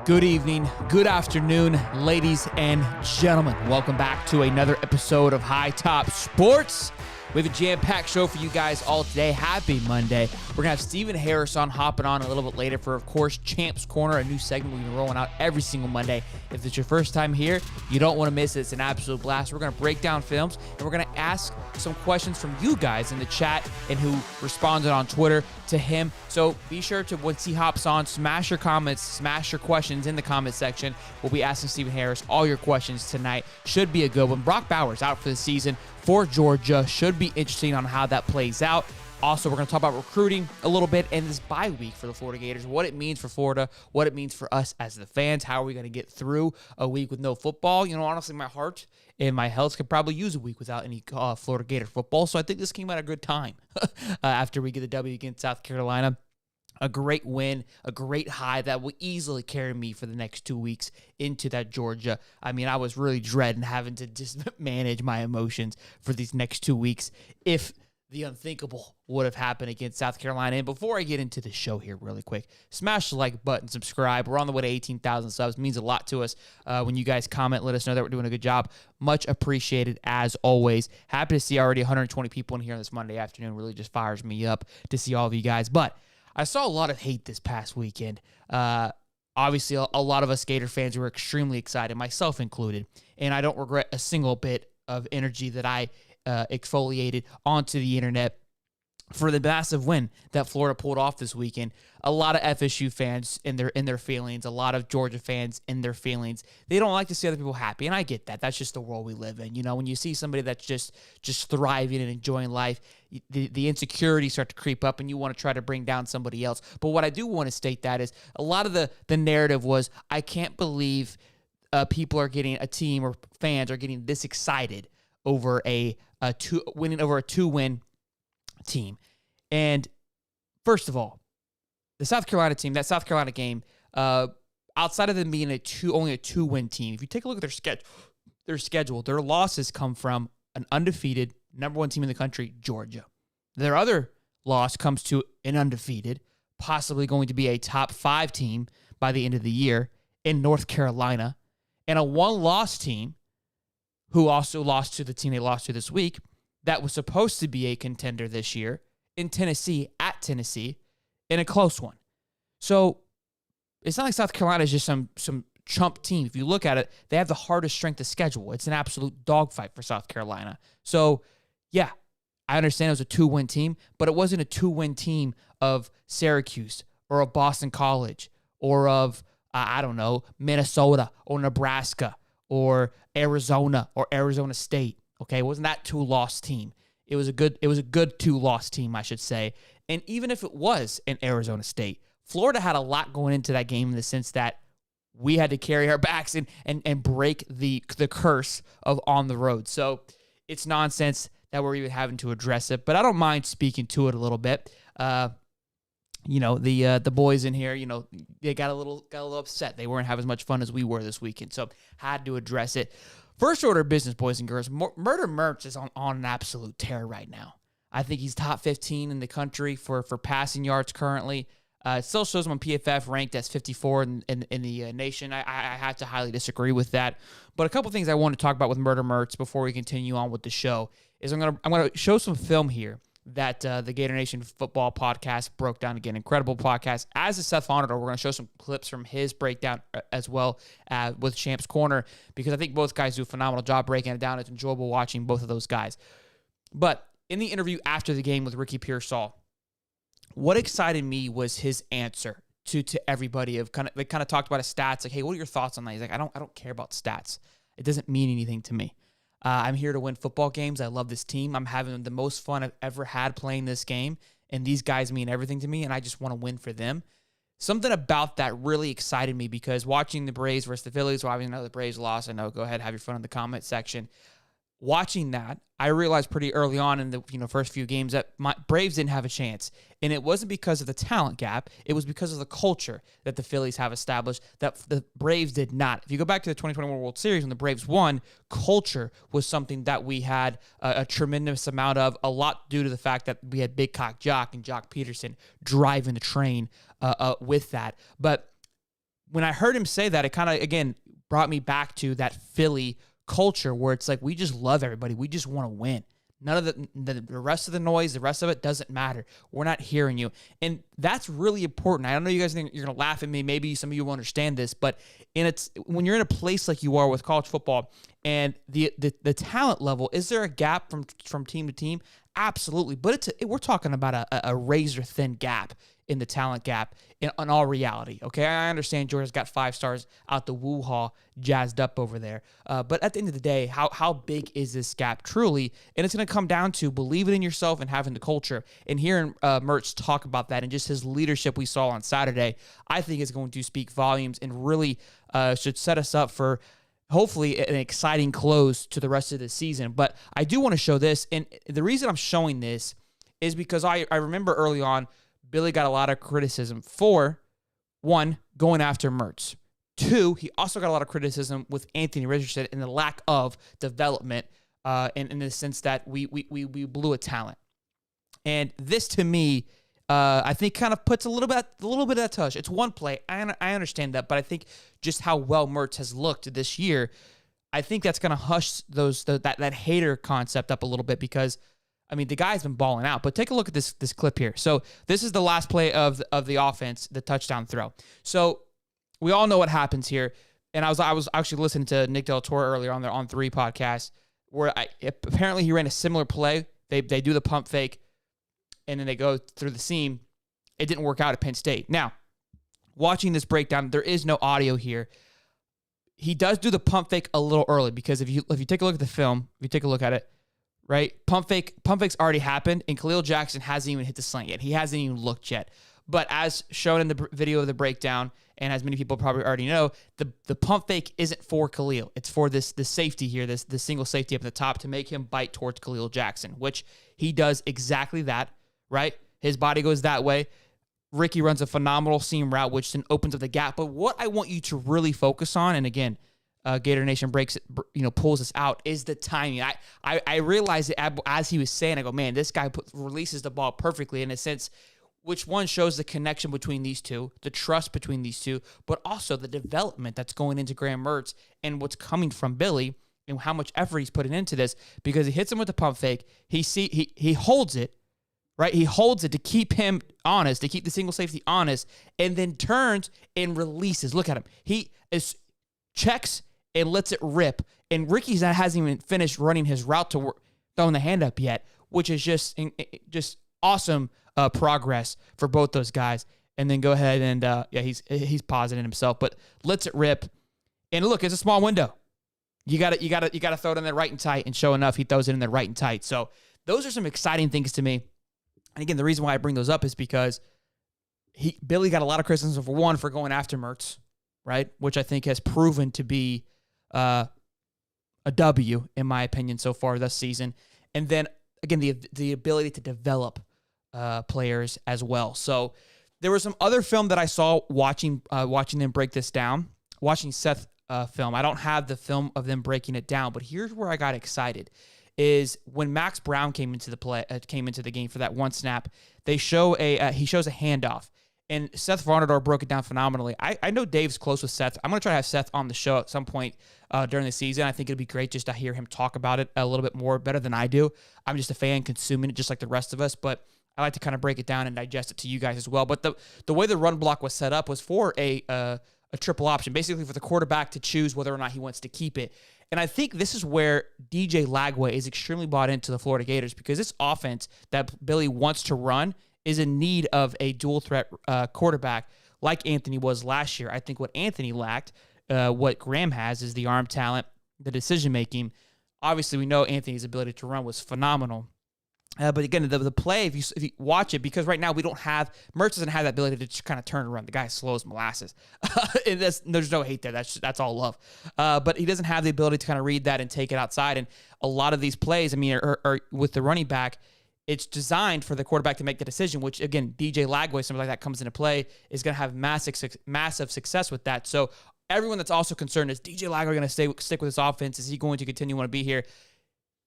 Good evening, good afternoon, ladies and gentlemen. Welcome back to another episode of High Top Sports. We have a jam-packed show for you guys all today. Happy Monday. We're going to have Stephen Harris on, hopping on a little bit later for, of course, Champs Corner, a new segment we've been rolling out every single Monday. If it's your first time here, you don't want to miss it. It's an absolute blast. We're going to break down films, and we're going to ask some questions from you guys in the chat and who responded on Twitter to him. So be sure to, once he hops on, smash your comments, smash your questions in the comment section. We'll be asking Stephen Harris all your questions tonight. Should be a good one. Brock Bowers out for the season for Georgia. Should be interesting on how that plays out. Also, we're going to talk about recruiting a little bit and this bye week for the Florida Gators, what it means for Florida, what it means for us as the fans, how are we going to get through a week with no football. You know, honestly, my heart and my health could probably use a week without any Florida Gator football, so I think this came at a good time after we get the W against South Carolina. A great win, a great high that will easily carry me for the next 2 weeks into that Georgia. I mean, I was really dreading having to just manage my emotions for these next 2 weeks if the unthinkable would have happened against South Carolina. And before I get into the show here really quick, smash the like button, subscribe. We're on the way to 18,000 subs. It means a lot to us when you guys comment. Let us know that we're doing a good job. Much appreciated as always. Happy to see already 120 people in here on this Monday afternoon. Really just fires me up to see all of you guys. But I saw a lot of hate this past weekend. Obviously, a lot of us Gator fans were extremely excited, myself included, and I don't regret a single bit of energy that I exfoliated onto the internet for the massive win that Florida pulled off this weekend. A lot of FSU fans in their feelings, a lot of Georgia fans in their feelings. They don't like to see other people happy, and I get that. That's just the world we live in. You know, when you see somebody that's just thriving and enjoying life, the insecurities start to creep up, and you want to try to bring down somebody else. But what I do want to state that is a lot of the narrative was, I can't believe people are getting, a team or fans are getting this excited over winning over a 2-win team. And first of all, the South Carolina team, that South Carolina game, outside of them being only a 2-win team, if you take a look at their schedule, their losses come from an undefeated number 1 team in the country, Georgia. Their other loss comes to an undefeated, possibly going to be a top 5 team by the end of the year in North Carolina, and a 1-loss team who also lost to the team they lost to this week that was supposed to be a contender this year in Tennessee, at Tennessee, in a close one. So it's not like South Carolina is just some chump team. If you look at it, they have the hardest strength of schedule. It's an absolute dogfight for South Carolina. So, yeah, I understand it was a 2-win team, but it wasn't a 2-win team of Syracuse or of Boston College or of, Minnesota or Nebraska or Arizona or Arizona State. Okay, it wasn't that 2-loss team. It was a good 2-loss team, I should say. And even if it was an Arizona State, Florida had a lot going into that game in the sense that we had to carry our backs and break the curse of on the road. So it's nonsense that we're even having to address it, but I don't mind speaking to it a little bit. The boys in here, they got a little upset. They weren't having as much fun as we were this weekend, so had to address it. First order of business, boys and girls, Murder Mertz is on an absolute tear right now. I think he's top 15 in the country for passing yards currently. It still shows him on PFF ranked as 54 in the nation. I have to highly disagree with that. But a couple things I want to talk about with Murder Mertz before we continue on with the show is I'm gonna show some film here that the Gator Nation Football Podcast broke down. Again, incredible podcast. As is Seth Honator, we're going to show some clips from his breakdown as well with Champs Corner, because I think both guys do a phenomenal job breaking it down. It's enjoyable watching both of those guys. But in the interview after the game with Ricky Pearsall, what excited me was his answer to everybody. They kind of talked about his stats. Like, hey, what are your thoughts on that? He's like, I don't care about stats. It doesn't mean anything to me. I'm here to win football games. I love this team. I'm having the most fun I've ever had playing this game, and these guys mean everything to me, and I just want to win for them. Something about that really excited me, because watching the Braves versus the Phillies, well, I know the Braves lost. I know. Go ahead, have your fun in the comment section. Watching that, I realized pretty early on in the first few games that my Braves didn't have a chance. And it wasn't because of the talent gap. It was because of the culture that the Phillies have established that the Braves did not. If you go back to the 2021 World Series when the Braves won, culture was something that we had a tremendous amount of, a lot due to the fact that we had Big Cock Jock and Jock Peterson driving the train with that. But when I heard him say that, it kind of, again, brought me back to that Philly culture where it's like, we just love everybody. We just want to win. None of the rest of the noise, the rest of it doesn't matter. We're not hearing you. And that's really important. I know you guys think you're going to laugh at me. Maybe some of you will understand this, but when you're in a place like you are with college football and the talent level, is there a gap from team to team? Absolutely. But we're talking about a razor thin gap in the talent gap in all reality. Okay, I understand Georgia's got 5 stars out the woo-haw jazzed up over there. But at the end of the day, how big is this gap truly? And it's going to come down to believing in yourself and having the culture. And hearing Mertz talk about that and just his leadership we saw on Saturday, I think is going to speak volumes and really should set us up for hopefully an exciting close to the rest of the season. But I do want to show this. And the reason I'm showing this is because I remember early on, Billy got a lot of criticism for, 1, going after Mertz. 2, he also got a lot of criticism with Anthony Richardson in the lack of development in the sense that we blew a talent. And this, to me, I think kind of puts a little bit of that touch. It's one play. I understand that, but I think just how well Mertz has looked this year, I think that's going to hush that hater concept up a little bit because, I mean, the guy's been balling out. But take a look at this clip here. So this is the last play of the offense, the touchdown throw. So we all know what happens here. And I was actually listening to Nick Del Toro earlier on their On 3 podcast, where apparently he ran a similar play. They do the pump fake, and then they go through the seam. It didn't work out at Penn State. Now, watching this breakdown, there is no audio here. He does do the pump fake a little early because if you take a look at the film, if you take a look at it, right, pump fake's already happened, and Khalil Jackson hasn't even hit the slant yet. He hasn't even looked yet. But as shown in the video of the breakdown, and as many people probably already know, the pump fake isn't for Khalil. It's for the safety here, this single safety up at the top to make him bite towards Khalil Jackson, which he does exactly that, right? His body goes that way. Ricky runs a phenomenal seam route, which then opens up the gap. But what I want you to really focus on, and again, Gator Nation pulls us out, is the timing. I realized it as he was saying, I go, man, this guy releases the ball perfectly in a sense, which one shows the connection between these two, the trust between these two, but also the development that's going into Graham Mertz and what's coming from Billy and how much effort he's putting into this, because he hits him with the pump fake. He holds it, right? He holds it to keep him honest, to keep the single safety honest, and then turns and releases. Look at him. He checks and lets it rip. And Ricky's hasn't even finished running his route to throwing the hand up yet, which is just awesome progress for both those guys. And then go ahead and he's positing himself, but lets it rip. And look, it's a small window. You got to throw it in there right and tight, and sure enough, he throws it in there right and tight. So those are some exciting things to me. And again, the reason why I bring those up is because Billy got a lot of criticism for going after Mertz, right? Which I think has proven to be a W, in my opinion, so far this season. And then, again, the ability to develop players as well. So there was some other film that I saw watching them break this down, watching Seth film. I don't have the film of them breaking it down, but here's where I got excited. Is when Max Brown came into the game for that one snap, he shows a handoff, and Seth Varnador broke it down phenomenally. I know Dave's close with Seth. I'm going to try to have Seth on the show at some point during the season. I think it'd be great just to hear him talk about it a little bit more, better than I do. I'm just a fan consuming it just like the rest of us, but I like to kind of break it down and digest it to you guys as well. But the way the run block was set up was for a triple option, basically for the quarterback to choose whether or not he wants to keep it. And I think this is where DJ Lagway is extremely bought into the Florida Gators, because this offense that Billy wants to run is in need of a dual threat quarterback like Anthony was last year. I think what Anthony lacked, what Graham has, is the arm talent, the decision making. Obviously, we know Anthony's ability to run was phenomenal. But again, the play, if you watch it, because right now Mertz doesn't have that ability to just kind of turn and run. The guy slow as molasses. And there's no hate there. That's all love. But he doesn't have the ability to kind of read that and take it outside. And a lot of these plays, I mean, are with the running back, it's designed for the quarterback to make the decision, which, again, DJ Lagway, something like that comes into play, is going to have massive success with that. So everyone that's also concerned, is DJ Lagway going to stick with this offense? Is he going to continue to be here?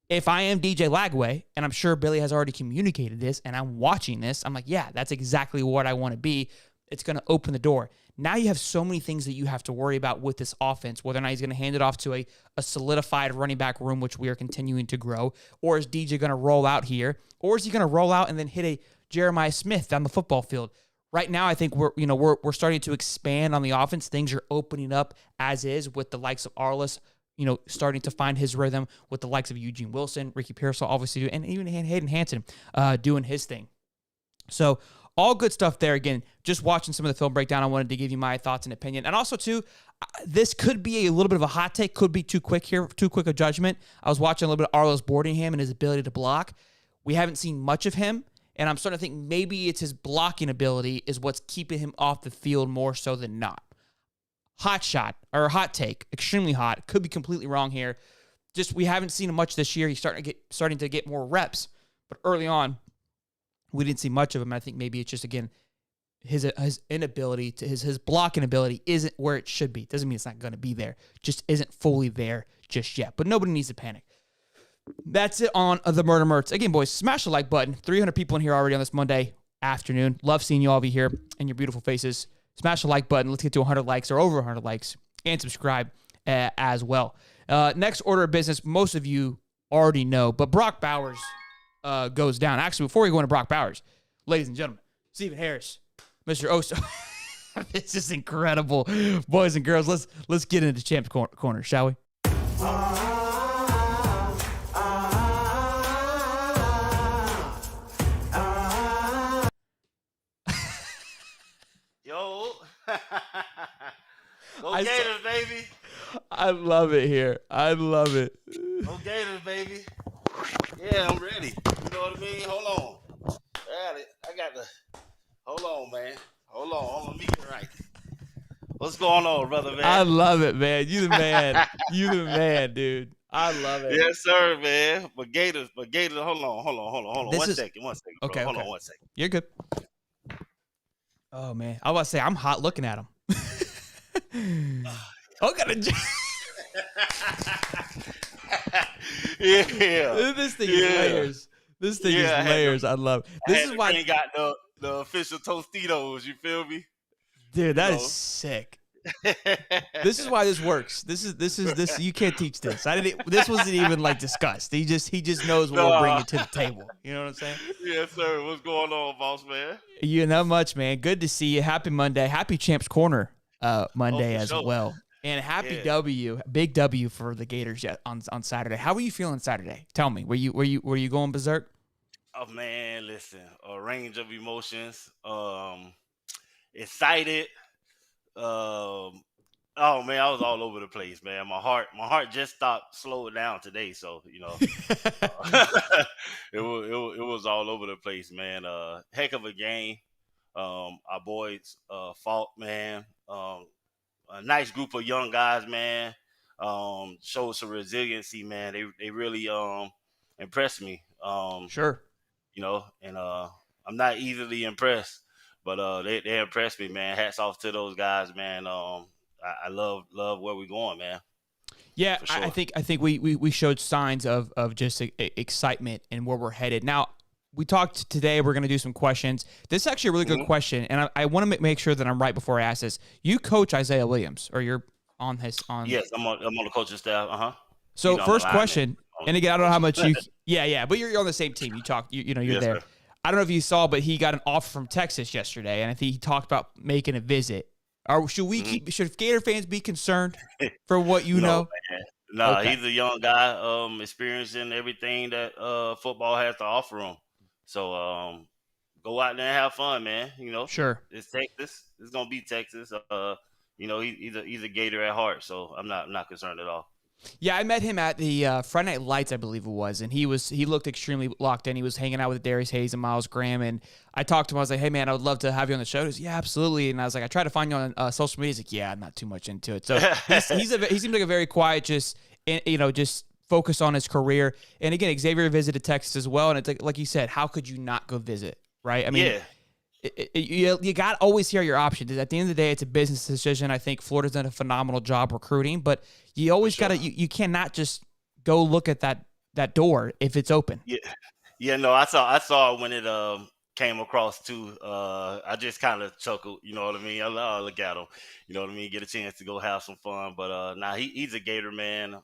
If I am DJ Lagway, and I'm sure Billy has already communicated this, and I'm watching this, I'm like, yeah, that's exactly what I want to be. It's going to open the door. Now you have so many things that you have to worry about with this offense, whether or not he's going to hand it off to a solidified running back room, which we are continuing to grow, or is DJ going to roll out here, or is he going to roll out and then hit a Jeremiah Smith down the football field? Right now, I think we're starting to expand on the offense. Things are opening up as is with the likes of Arliss, starting to find his rhythm, with the likes of Eugene Wilson, Ricky Pearsall, obviously, and even Hayden Hansen doing his thing. So all good stuff there. Again, just watching some of the film breakdown, I wanted to give you my thoughts and opinion. And also, too, this could be a little bit of a hot take, could be too quick here, too quick a judgment. I was watching a little bit of Arliss Boardingham and his ability to block. We haven't seen much of him, and I'm starting to think maybe it's his blocking ability is what's keeping him off the field more so than not. Hot shot, or hot take, extremely hot. Could be completely wrong here. Just we haven't seen him much this year. He's starting to get more reps, but early on, we didn't see much of him. I think maybe it's just, again, his inability to his blocking ability isn't where it should be. Doesn't mean it's not going to be there. Just isn't fully there just yet. But nobody needs to panic. That's it on the Murder Merts. Again, boys, smash the like button. 300 people in here already on this Monday afternoon. Love seeing you all be here and your beautiful faces. Smash the like button. Let's get to 100 likes or over 100 likes, and subscribe as well. Next order of business, most of you already know, but Brock Bowers goes down. Actually, before we go into Brock Bowers, ladies and gentlemen, Stephen Harris, Mr. Oso. This is incredible. Boys and girls, let's get into Champ's Corner, shall we? Yo. Go Gators, baby. I love it here. I love it. Go Gators, baby. Yeah, I'm ready. You know what I mean? Hold on. I got to. Hold on, man. Hold on. I'm going to meet you right. What's going on, brother, man? I love it, man. You the man. You the man, dude. I love it. Yes, sir, man. But Gators, hold on. One second, bro. Okay, hold on 1 second. You're good. Oh, man. I was about to say, I'm hot looking at him. Yeah. This thing is layers. This thing is layers. I love it. This is why I got the official Tostitos. You feel me? Dude, that is sick. This is why this works. This you can't teach this. This wasn't even like discussed. He just knows what we're bringing to the table. You know what I'm saying? Yes, sir. What's going on, boss man? You not much, man. Good to see you. Happy Monday. Happy Champs Corner Monday as well. And happy big W for the Gators on Saturday. How were you feeling Saturday? Tell me. Were you going berserk? Oh man, listen, a range of emotions. Excited. Oh man, I was all over the place, man. My heart just slowed down today, so it was all over the place, man. Heck of a game. Our boys fought, man. A nice group of young guys, man. Showed some resiliency, man. They really impressed me. Sure. And I'm not easily impressed, but they impressed me, man. Hats off to those guys, man. I love where we're going, man. Yeah, sure. I think we showed signs of just excitement and where we're headed. Now, we talked today. We're going to do some questions. This is actually a really good question, and I want to make sure that I'm right before I ask this. You coach Isaiah Williams, or you're on his on? Yes, I'm on the coaching staff. So first question, and again, I don't know how much you. Yeah, but you're on the same team. You talk. You're yes, there. Sir. I don't know if you saw, but he got an offer from Texas yesterday, and I think he talked about making a visit. Or should Gator fans be concerned for what you know? Man. No, okay. He's a young guy, experiencing everything that football has to offer him. So go out there and have fun, man. Sure. It's Texas. It's gonna be Texas. He's a Gator at heart, so I'm not concerned at all. Yeah, I met him at the Friday Night Lights, I believe it was, and he looked extremely locked in. He was hanging out with Darius Hayes and Miles Graham, and I talked to him. I was like, "Hey, man, I would love to have you on the show." He goes, "Yeah, absolutely." And I was like, "I tried to find you on social media." He's like, "Yeah, I'm not too much into it." So he seems like a very quiet, just focus on his career. And again, Xavier visited Texas as well, and it's like you said, how could you not go visit, right? I mean, you got to always hear your options. At the end of the day, it's a business decision. I think Florida's done a phenomenal job recruiting, but you always got to. You cannot just go look at that door if it's open. Yeah. No, I saw when it came across too. I just kind of chuckled, you know what I mean? Oh, look at him, you know what I mean? Get a chance to go have some fun, but nah, he's a Gator man.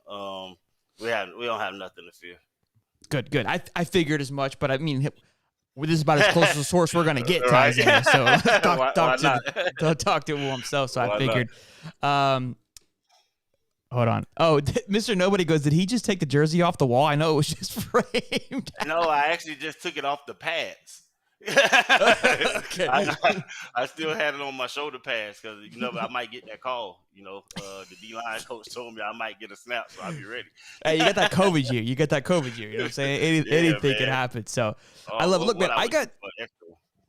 We don't have nothing to fear. Good, good. I figured as much, but I mean, this is about as close as a source we're gonna get to Right? Isaiah. So Why not? talk to him himself. So I Why not? figured. Hold on. Oh, Mr. Nobody goes, did he just take the jersey off the wall? I know it was just framed. No, I actually just took it off the pads. Okay. I still had it on my shoulder pads because I might get that call. The D-line coach told me I might get a snap, so I'll be ready. Hey, you got that COVID year. You know what I'm saying? Yeah, Anything can man. happen. So I love it. Look, man, I got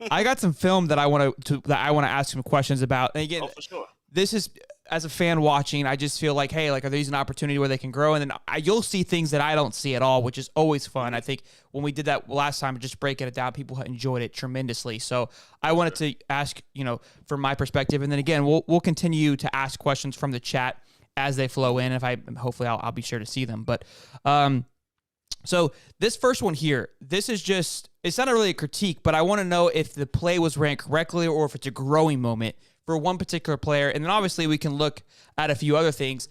I some film that I want to ask some questions about. And again, for sure. this is, as a fan watching, I just feel like, hey, like, are these an opportunity where they can grow? And then you'll see things that I don't see at all, which is always fun. I think when we did that last time, just breaking it down, people enjoyed it tremendously. So I wanted to ask, from my perspective, and then again, we'll continue to ask questions from the chat as they flow in. Hopefully I'll be sure to see them. But so this first one here, this is just, it's not really a critique, but I want to know if the play was ran correctly or if it's a growing moment for one particular player. And then obviously we can look at a few other things.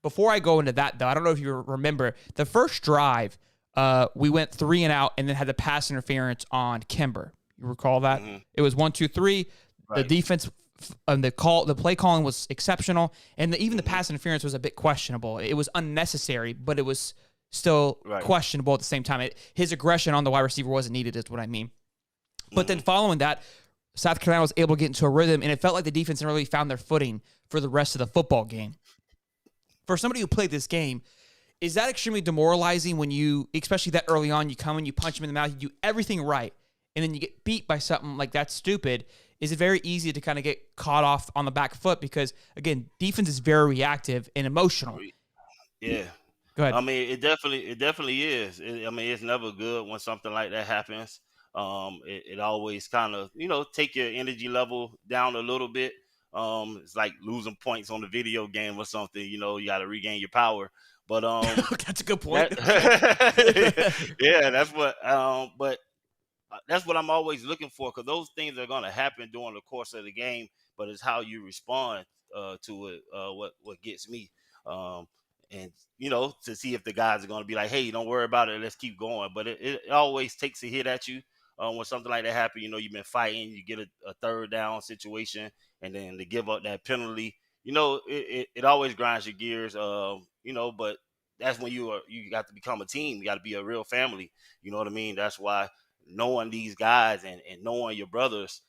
Before I go into that, though, I don't know if you remember, the first drive, we went 3 and out and then had the pass interference on Kimber. You recall that? Mm-hmm. It was 1, 2, 3. Right. The defense, the play calling was exceptional, and even the pass interference was a bit questionable. It was unnecessary, but it was still questionable at the same time. His aggression on the wide receiver wasn't needed, is what I mean. But then following that, South Carolina was able to get into a rhythm, and it felt like the defense really found their footing for the rest of the football game. For somebody who played this game, is that extremely demoralizing when you, especially that early on, you come and you punch them in the mouth, you do everything right, and then you get beat by something like that stupid? Is it very easy to kind of get caught off on the back foot? Because, again, defense is very reactive and emotional. Yeah. Go ahead. I mean, it definitely is. It's never good when something like that happens. It always kind of, take your energy level down a little bit. It's like losing points on the video game or something. You got to regain your power. But that's a good point. Yeah, that's what. But that's what I'm always looking for, because those things are going to happen during the course of the game. But it's how you respond to it. What gets me. And, to see if the guys are going to be like, hey, don't worry about it, let's keep going. But it always takes a hit at you when something like that happens. You've been fighting, you get a third down situation, and then to give up that penalty, it always grinds your gears, but that's when you got to become a team. You got to be a real family. You know what I mean? That's why knowing these guys and knowing your brothers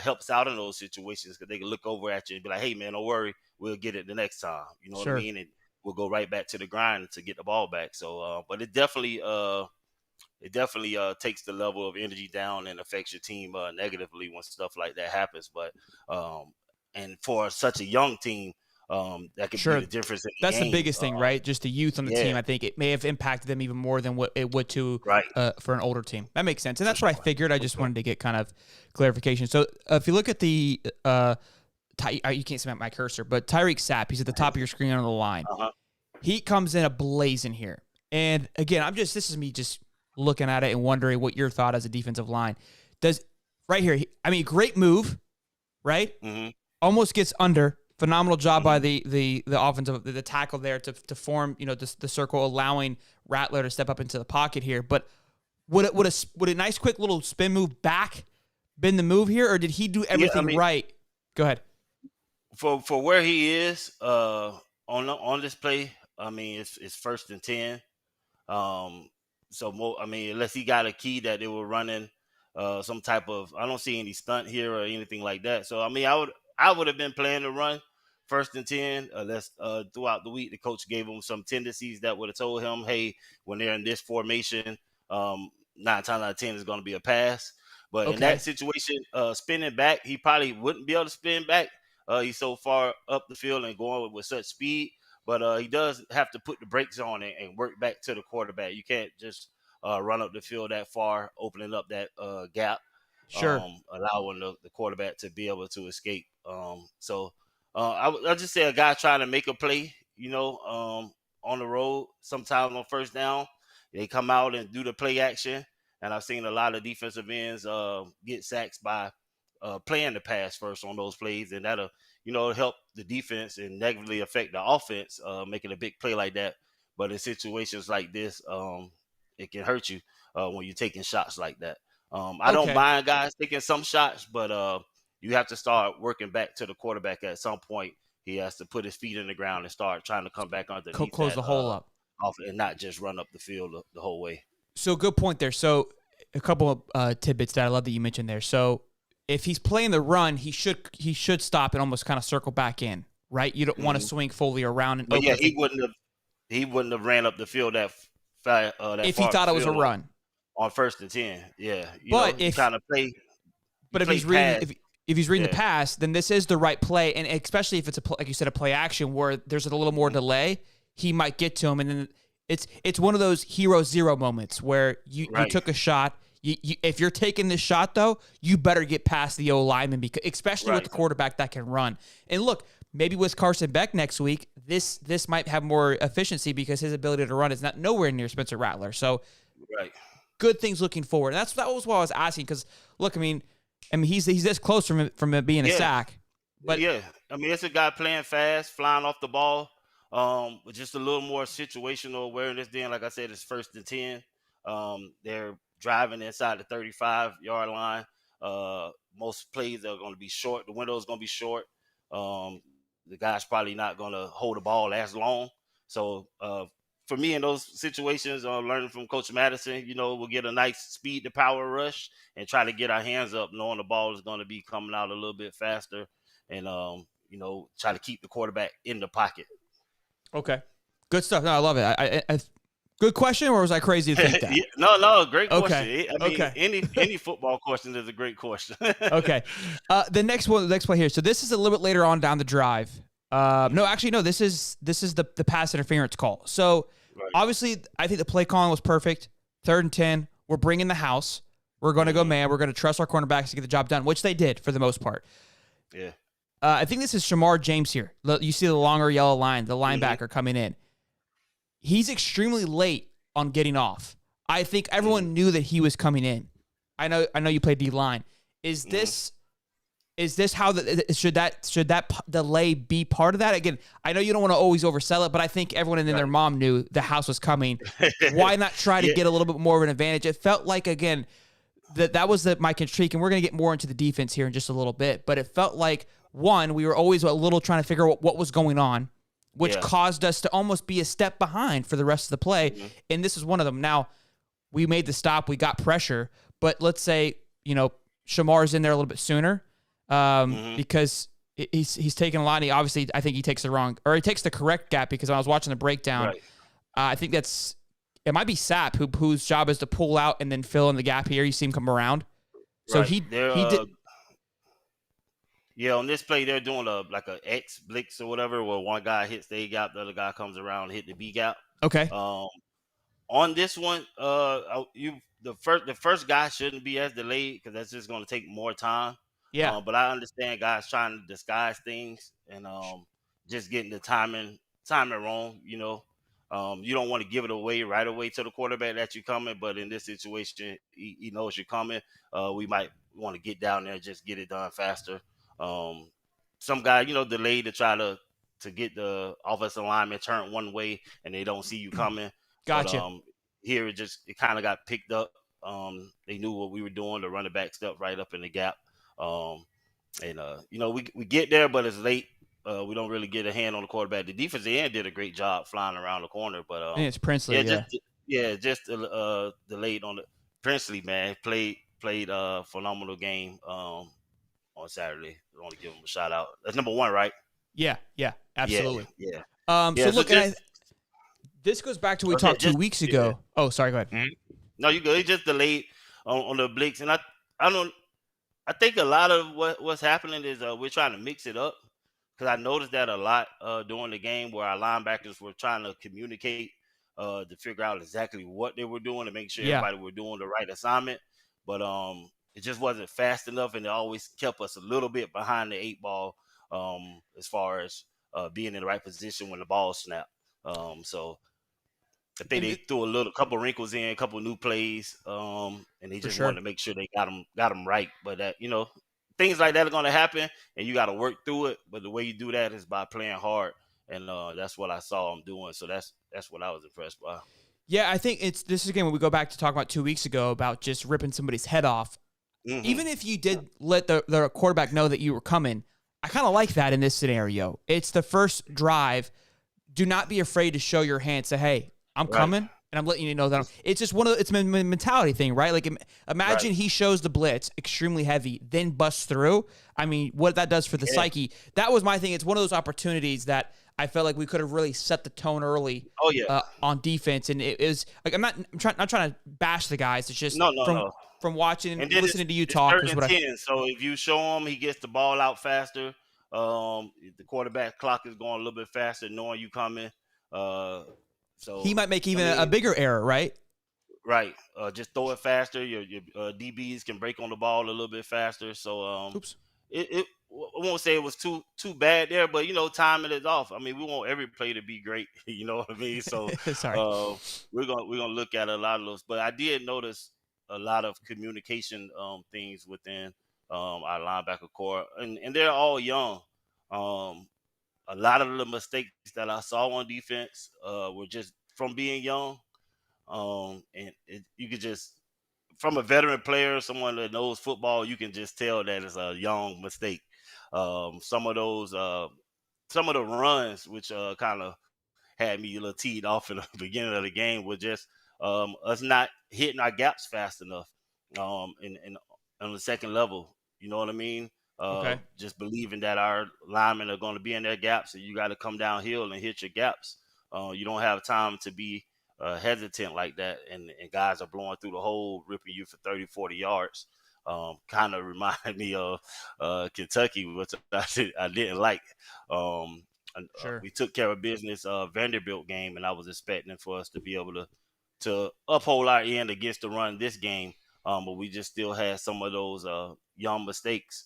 helps out in those situations, because they can look over at you and be like, hey, man, don't worry, we'll get it the next time. You know what I mean? And we'll go right back to the grind to get the ball back. So, but it definitely takes the level of energy down and affects your team negatively when stuff like that happens. But and for such a young team, that could be the difference in the That's game. The biggest thing, right? Just the youth on the team. I think it may have impacted them even more than what it would for an older team. That makes sense, and that's what I figured. I just wanted to get kind of clarification. So if you look at the you can't see my cursor, but Tyreek Sapp, he's at the top of your screen on the line. He comes in ablazing here. And again, this is me just looking at it and wondering what your thought as a defensive line. Right here, great move, right? Mm-hmm. Almost gets under. Phenomenal job by the offensive, the tackle there to form, the circle, allowing Rattler to step up into the pocket here. But would a nice quick little spin move back been the move here, or did he do everything right? Go ahead. For where he is on this play, it's 1st and 10. Unless he got a key that they were running some type of, I don't see any stunt here or anything like that. So I would have been playing the run 1st and 10. Unless throughout the week the coach gave him some tendencies that would have told him, hey, when they're in this formation, 9 times out of 10 is going to be a pass. But in that situation, spinning back, he probably wouldn't be able to spin back. He's so far up the field and going with such speed. But he does have to put the brakes on it and work back to the quarterback. You can't just run up the field that far, opening up that gap, allowing the quarterback to be able to escape. I'll just say a guy trying to make a play, on the road, sometimes on 1st down, they come out and do the play action. and I've seen a lot of defensive ends get sacks by playing the pass first on those plays, and that'll help the defense and negatively affect the offense, making a big play like that. But in situations like this, it can hurt you when you're taking shots like that. I don't Okay. mind guys taking some shots, but you have to start working back to the quarterback at some point. He has to put his feet in the ground and start trying to come back underneath Close that the hole up. off and not just run up the field the whole way. So good point there. So a couple of tidbits that I love that you mentioned there. So if he's playing the run, he should stop and almost kind of circle back in, right? You don't want to swing fully around and But yeah, he wouldn't have ran up the field that if he thought it was a run on 1st and 10. Yeah, but if kind of play, but if he's reading if he's reading Yeah. the pass, then this is the right play, and especially if it's like you said, a play action where there's a little more delay, he might get to him, and then it's one of those hero zero moments where you took a shot. If you're taking this shot, though, you better get past the O lineman, because especially with the quarterback that can run. And look, maybe with Carson Beck next week, this might have more efficiency because his ability to run is not nowhere near Spencer Rattler. So, good things looking forward. And that was what I was asking, because look, I mean, he's this close from it being a sack. But yeah, I mean, it's a guy playing fast, flying off the ball, with just a little more situational awareness. Then, like I said, it's 1st and 10. They're driving inside the 35-yard line. Most plays are going to be short. The window is going to be short. The guy's probably not going to hold the ball as long. So for me, in those situations, learning from Coach Madison, we'll get a nice speed to power rush and try to get our hands up, knowing the ball is going to be coming out a little bit faster, and try to keep the quarterback in the pocket. Okay, good stuff. No, I love it. I good question, or was I crazy to think that? No, great question. Okay. I mean, any football question is a great question. Okay. The next play here. So this is a little bit later on down the drive. No, actually, no. This is the pass interference call. So obviously, I think the play calling was perfect. 3rd and 10. We're bringing the house. We're going to go man. We're going to trust our cornerbacks to get the job done, which they did for the most part. Yeah. I think this is Shamar James here. You see the longer yellow line, the linebacker coming in. He's extremely late on getting off. I think everyone knew that he was coming in. I know you play D line. Is this how should that delay be part of that? Again, I know you don't want to always oversell it, but I think everyone and then their mom knew the house was coming. Why not try to get a little bit more of an advantage? It felt like, again, that was my critique, and we're going to get more into the defense here in just a little bit, but it felt like, one, we were always a little trying to figure out what was going on, which caused us to almost be a step behind for the rest of the play, and this is one of them. Now, we made the stop, we got pressure, but let's say, Shamar's in there a little bit sooner, because he's taking a lot, and obviously, I think he takes he takes the correct gap, because when I was watching the breakdown, I think it might be Sapp, whose job is to pull out and then fill in the gap here. You see him come around. So he did. Yeah, on this play, they're doing a X blitz or whatever, where one guy hits the A gap, the other guy comes around and hit the B gap. Okay. On this one, the first guy shouldn't be as delayed, because that's just going to take more time. Yeah. But I understand guys trying to disguise things and just getting the timing wrong. You don't want to give it away right away to the quarterback that you're coming, but in this situation, he knows you're coming. We might want to get down there and just get it done faster. Some guy, delay to try to get the offensive lineman turned one way, and they don't see you coming. Gotcha. But, here it kind of got picked up. They knew what we were doing. The running back stepped right up in the gap. We get there, but it's late. We don't really get a hand on the quarterback. The defensive end did a great job flying around the corner, but it's Princely. Just delayed on the Princely, man. Played a phenomenal game on Saturday. I want to give him a shout out. That's number one, right? Yeah, absolutely. Yeah. So look, this goes back to what we talked 2 weeks ago. Yeah. Oh, sorry, go ahead. Mm-hmm. No, you go. He just delayed on the blitz, and I think a lot of what's happening is we're trying to mix it up, because I noticed that a lot during the game, where our linebackers were trying to communicate to figure out exactly what they were doing to make sure everybody were doing the right assignment. But it just wasn't fast enough, and it always kept us a little bit behind the 8 ball as far as being in the right position when the ball snapped. So I think they threw a couple wrinkles in, a couple new plays, and they For just wanted sure. to make sure they got them right. But that things like that are going to happen, and you got to work through it. But the way you do that is by playing hard, and that's what I saw them doing. So that's what I was impressed by. Yeah, I think this is again when we go back to talk about 2 weeks ago about just ripping somebody's head off. Hmm. Even if you did let the quarterback know that you were coming, I kind of like that in this scenario. It's the first drive. Do not be afraid to show your hand. Say, hey, I'm Right. coming, and I'm letting you know that it's just it's a mentality thing, right? Like Right. imagine he shows the blitz extremely heavy, then busts through. I mean, what that does for the Yeah. psyche. That was my thing. It's one of those opportunities that I felt like we could have really set the tone early Oh yeah. on defense, and it is like not trying to bash the guys. It's just No, no, no. from watching and And then listening to you it's talk third is and what I. 10. So if you show him, he gets the ball out faster. The quarterback clock is going a little bit faster, knowing you coming. Uh, He so might make I even a mean, bigger error, right? right. Just throw it faster. Your DBs can break on the ball a little bit faster. So Oops. I won't say it was too bad there, but timing is off. I mean, we want every play to be great. You know what I mean? So Sorry. uh, we're gonna look at a lot of those. But I did notice a lot of communication things within our linebacker core, and they're all young. Um, a lot of the mistakes that I saw on defense were just from being young. And you could just from a veteran player, someone that knows football, you can just tell that it's a young mistake. Some of those, some of the runs, which kind of had me a little teed off in the beginning of the game, was just us not hitting our gaps fast enough. In on the second level, you know what I mean? Okay. Just believing that our linemen are going to be in their gaps, and you got to come downhill and hit your gaps. You don't have time to be hesitant like that, and guys are blowing through the hole, ripping you for 30, 40 yards. Kind of reminded me of Kentucky, which I didn't like. Um, Sure. we took care of business Vanderbilt game, and I was expecting for us to be able to uphold our end against the run this game. But we just still had some of those young mistakes,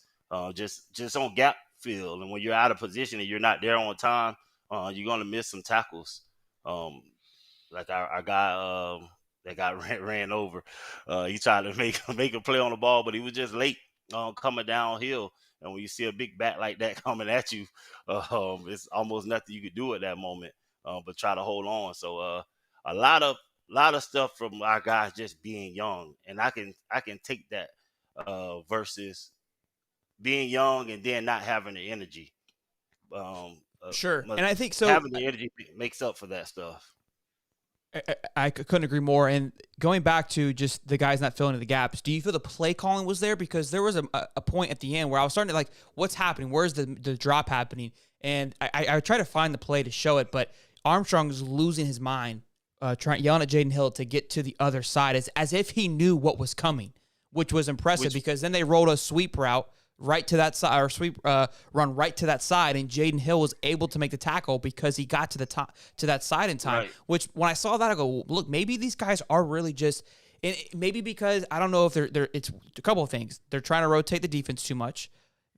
just on gap field. And when you're out of position and you're not there on time, you're gonna miss some tackles. Um, like our guy that got ran over. He tried to make a play on the ball, but he was just late coming downhill. And when you see a big bat like that coming at you, it's almost nothing you could do at that moment, but try to hold on. So a lot of stuff from our guys just being young, and I can take that versus being young and then not having the energy. Sure. And I think so. Having the energy makes up for that stuff. I couldn't agree more. And going back to just the guys not filling in the gaps, do you feel the play calling was there? Because there was a point at the end where I was starting to like, what's happening? Where's the drop happening? And I try to find the play to show it, but Armstrong was losing his mind, yelling at Jaden Hill to get to the other side as if he knew what was coming, which was impressive because then they rolled a sweep route right to that side, or sweep run right to that side, and Jaden Hill was able to make the tackle because he got to the top to that side in time. Right. Which when I saw that, I go, look, maybe these guys are really just, and maybe because I don't know if they're. It's a couple of things. They're trying to rotate the defense too much.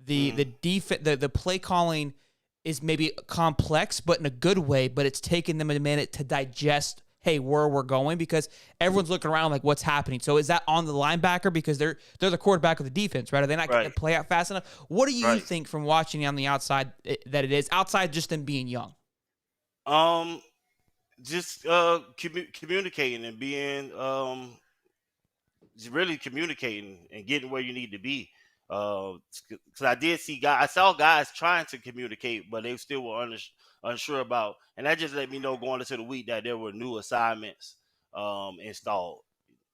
The play calling is maybe complex, but in a good way. But it's taken them a minute to digest, hey, where we're going, because everyone's looking around like, what's happening? So is that on the linebacker because they're the quarterback of the defense, right? Are they not getting Right. the play out fast enough? What do you Right. think from watching on the outside that it is outside just them being young? Um, just communicating and being just really communicating and getting where you need to be. Because I saw guys trying to communicate, but they still were unsure about, and that just let me know going into the week that there were new assignments installed.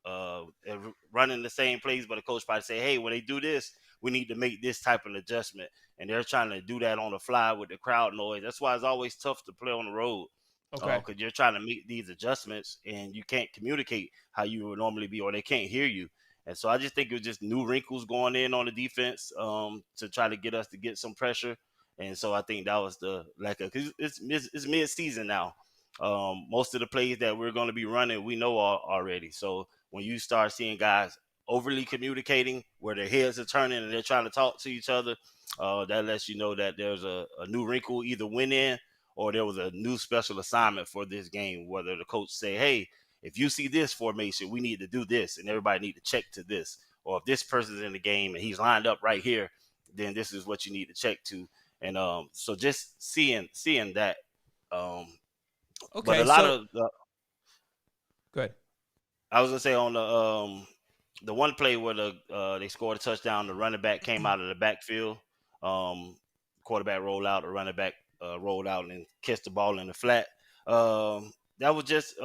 And running the same plays, but the coach probably say, "Hey, when they do this, we need to make this type of adjustment," and they're trying to do that on the fly with the crowd noise. That's why it's always tough to play on the road Okay. because you're trying to make these adjustments and you can't communicate how you would normally be, or they can't hear you. And so I just think it was just new wrinkles going in on the defense to try to get us to get some pressure. And so I think that was the because it's mid season now. Most of the plays that we're going to be running, we know already. So when you start seeing guys overly communicating, where their heads are turning and they're trying to talk to each other, that lets you know that there's a new wrinkle either went in or there was a new special assignment for this game, whether the coach say, hey, if you see this formation, we need to do this, and everybody need to check to this. Or if this person's in the game and he's lined up right here, then this is what you need to check to. And so just seeing that. Um, but a Okay, lot so of good. I was gonna say on the one play where they scored a touchdown, the running back came out of the backfield, um, quarterback rolled out, the running back rolled out and catch the ball in the flat. That was just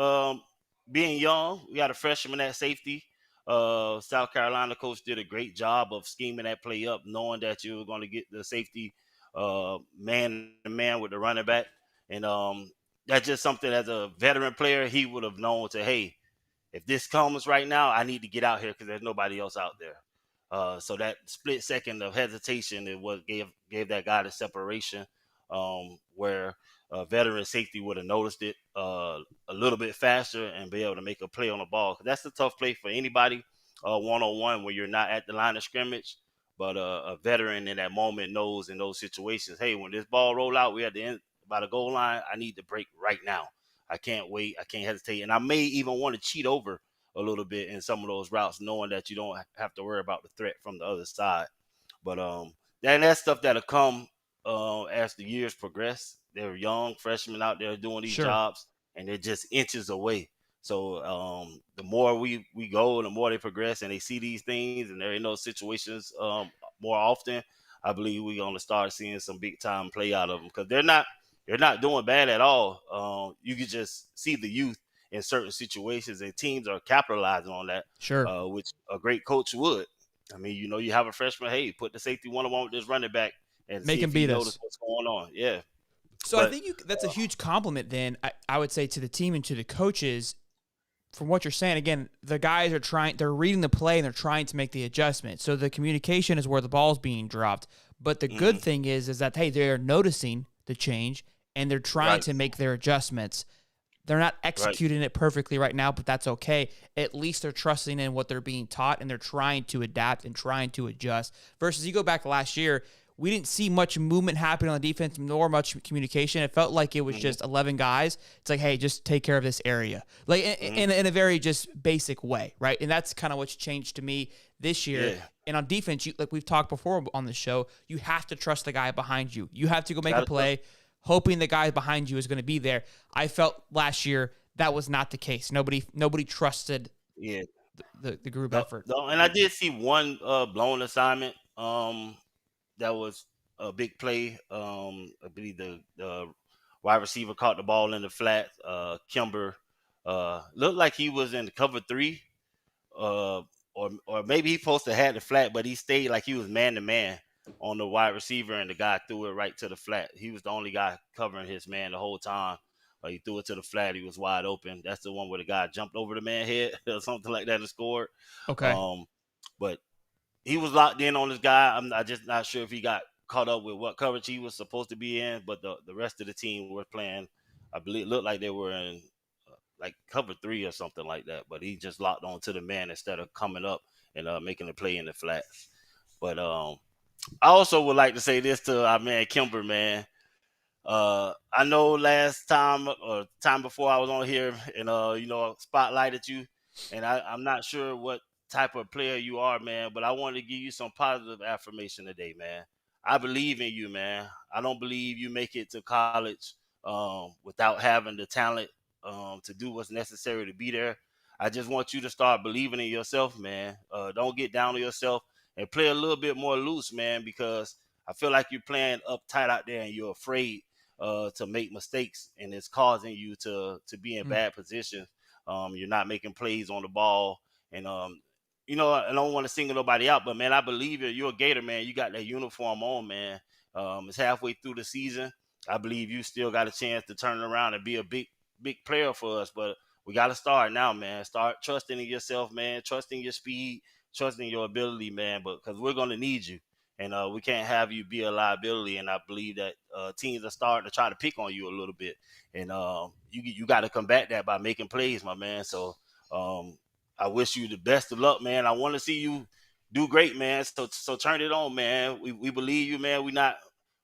being young. We got a freshman at safety. South Carolina coach did a great job of scheming that play up, knowing that you were going to get the safety man to man with the running back, and that's just something as a veteran player he would have known to, hey, if this comes right now, I need to get out here because there's nobody else out there. So that split second of hesitation is what gave that guy the separation, where veteran safety would have noticed it a little bit faster and be able to make a play on the ball. 'Cause that's a tough play for anybody, one-on-one, when you're not at the line of scrimmage. But a veteran in that moment knows in those situations, hey, when this ball roll out, we at the end by the goal line, I need to break right now. I can't wait. I can't hesitate. And I may even want to cheat over a little bit in some of those routes, knowing that you don't have to worry about the threat from the other side. But that's stuff that'll come as the years progress. They're young freshmen out there doing these Sure. jobs, and they're just inches away. So the more we go, the more they progress, and they see these things, and they're in those situations more often. I believe we're going to start seeing some big time play out of them, because they're not doing bad at all. You can just see the youth in certain situations, and teams are capitalizing on that, Sure. which a great coach would. I mean, you have a freshman, hey, put the safety one-on-one with this running back and Make see him if he beat notices us. what's going on. Yeah. So I But think that's a huge compliment then, I would say, to the team and to the coaches. From what you're saying, again, the guys they're reading the play and they're trying to make the adjustment. So the communication is where the ball's being dropped. But the good thing is that, hey, they're noticing the change and they're trying right, to make their adjustments. They're not right. executing it perfectly right now, but that's okay. At least they're trusting in what they're being taught and they're trying to adapt and trying to adjust. Versus you go back last year, we didn't see much movement happening on defense nor much communication. It felt like it was just 11 guys. It's like, hey, just take care of this area. Like in a very just basic way, right? And that's kind of what's changed to me this year. Yeah. And on defense, like we've talked before on the show, you have to trust the guy behind you. You have to go make a play, hoping the guy behind you is going to be there. I felt last year that was not the case. Nobody trusted Yeah. the group No, effort. no, and I did see one blown assignment. That was a big play. I believe the wide receiver caught the ball in the flat. Kimber looked like he was in cover three, uh, or maybe he supposed to have the flat, but he stayed like he was man to man on the wide receiver, and the guy threw it right to the flat. He was the only guy covering his man the whole time. He threw it to the flat. He was wide open. That's the one where the guy jumped over the man head or something like that and scored. Okay. Um, but he was locked in on this guy. Just not sure if he got caught up with what coverage he was supposed to be in, but the rest of the team were playing. I believe it looked like they were in like cover three or something like that. But he just locked on to the man instead of coming up and making a play in the flat. But I also would like to say this to our man Kimber, man. I know last time or time before I was on here and spotlighted you, and I'm not sure what type of player you are, man, but I wanted to give you some positive affirmation today, man. I believe in you, man. I don't believe you make it to college without having the talent to do what's necessary to be there. I just want you to start believing in yourself, man. Don't get down on yourself and play a little bit more loose, man, because I feel like you're playing uptight out there and you're afraid to make mistakes, and it's causing you to be in bad positions. You're not making plays on the ball, and I don't want to single nobody out, but man, I believe you're a Gator, man. You got that uniform on, man. It's halfway through the season. I believe you still got a chance to turn around and be a big player for us, but we got to start now, man. Start trusting in yourself, man. Trusting your speed, trusting your ability, man. But because we're gonna need you, and we can't have you be a liability. And I believe that teams are starting to try to pick on you a little bit, and you got to combat that by making plays, my man. So I wish you the best of luck, man. I want to see you do great, man. So turn it on, man. We believe you, man.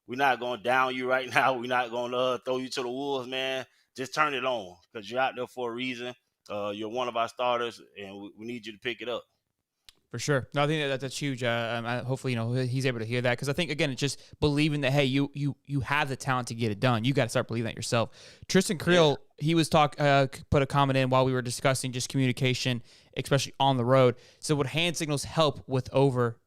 We're not going to down you right now. We're not going to throw you to the wolves, man. Just turn it on because you're out there for a reason. You're one of our starters, and we need you to pick it up. For sure. No, I think that's huge. Hopefully, he's able to hear that because I think again, it's just believing that hey, you have the talent to get it done. You got to start believing that yourself. Tristan Creel, he was put a comment in while we were discussing just communication, especially on the road. So would hand signals help with over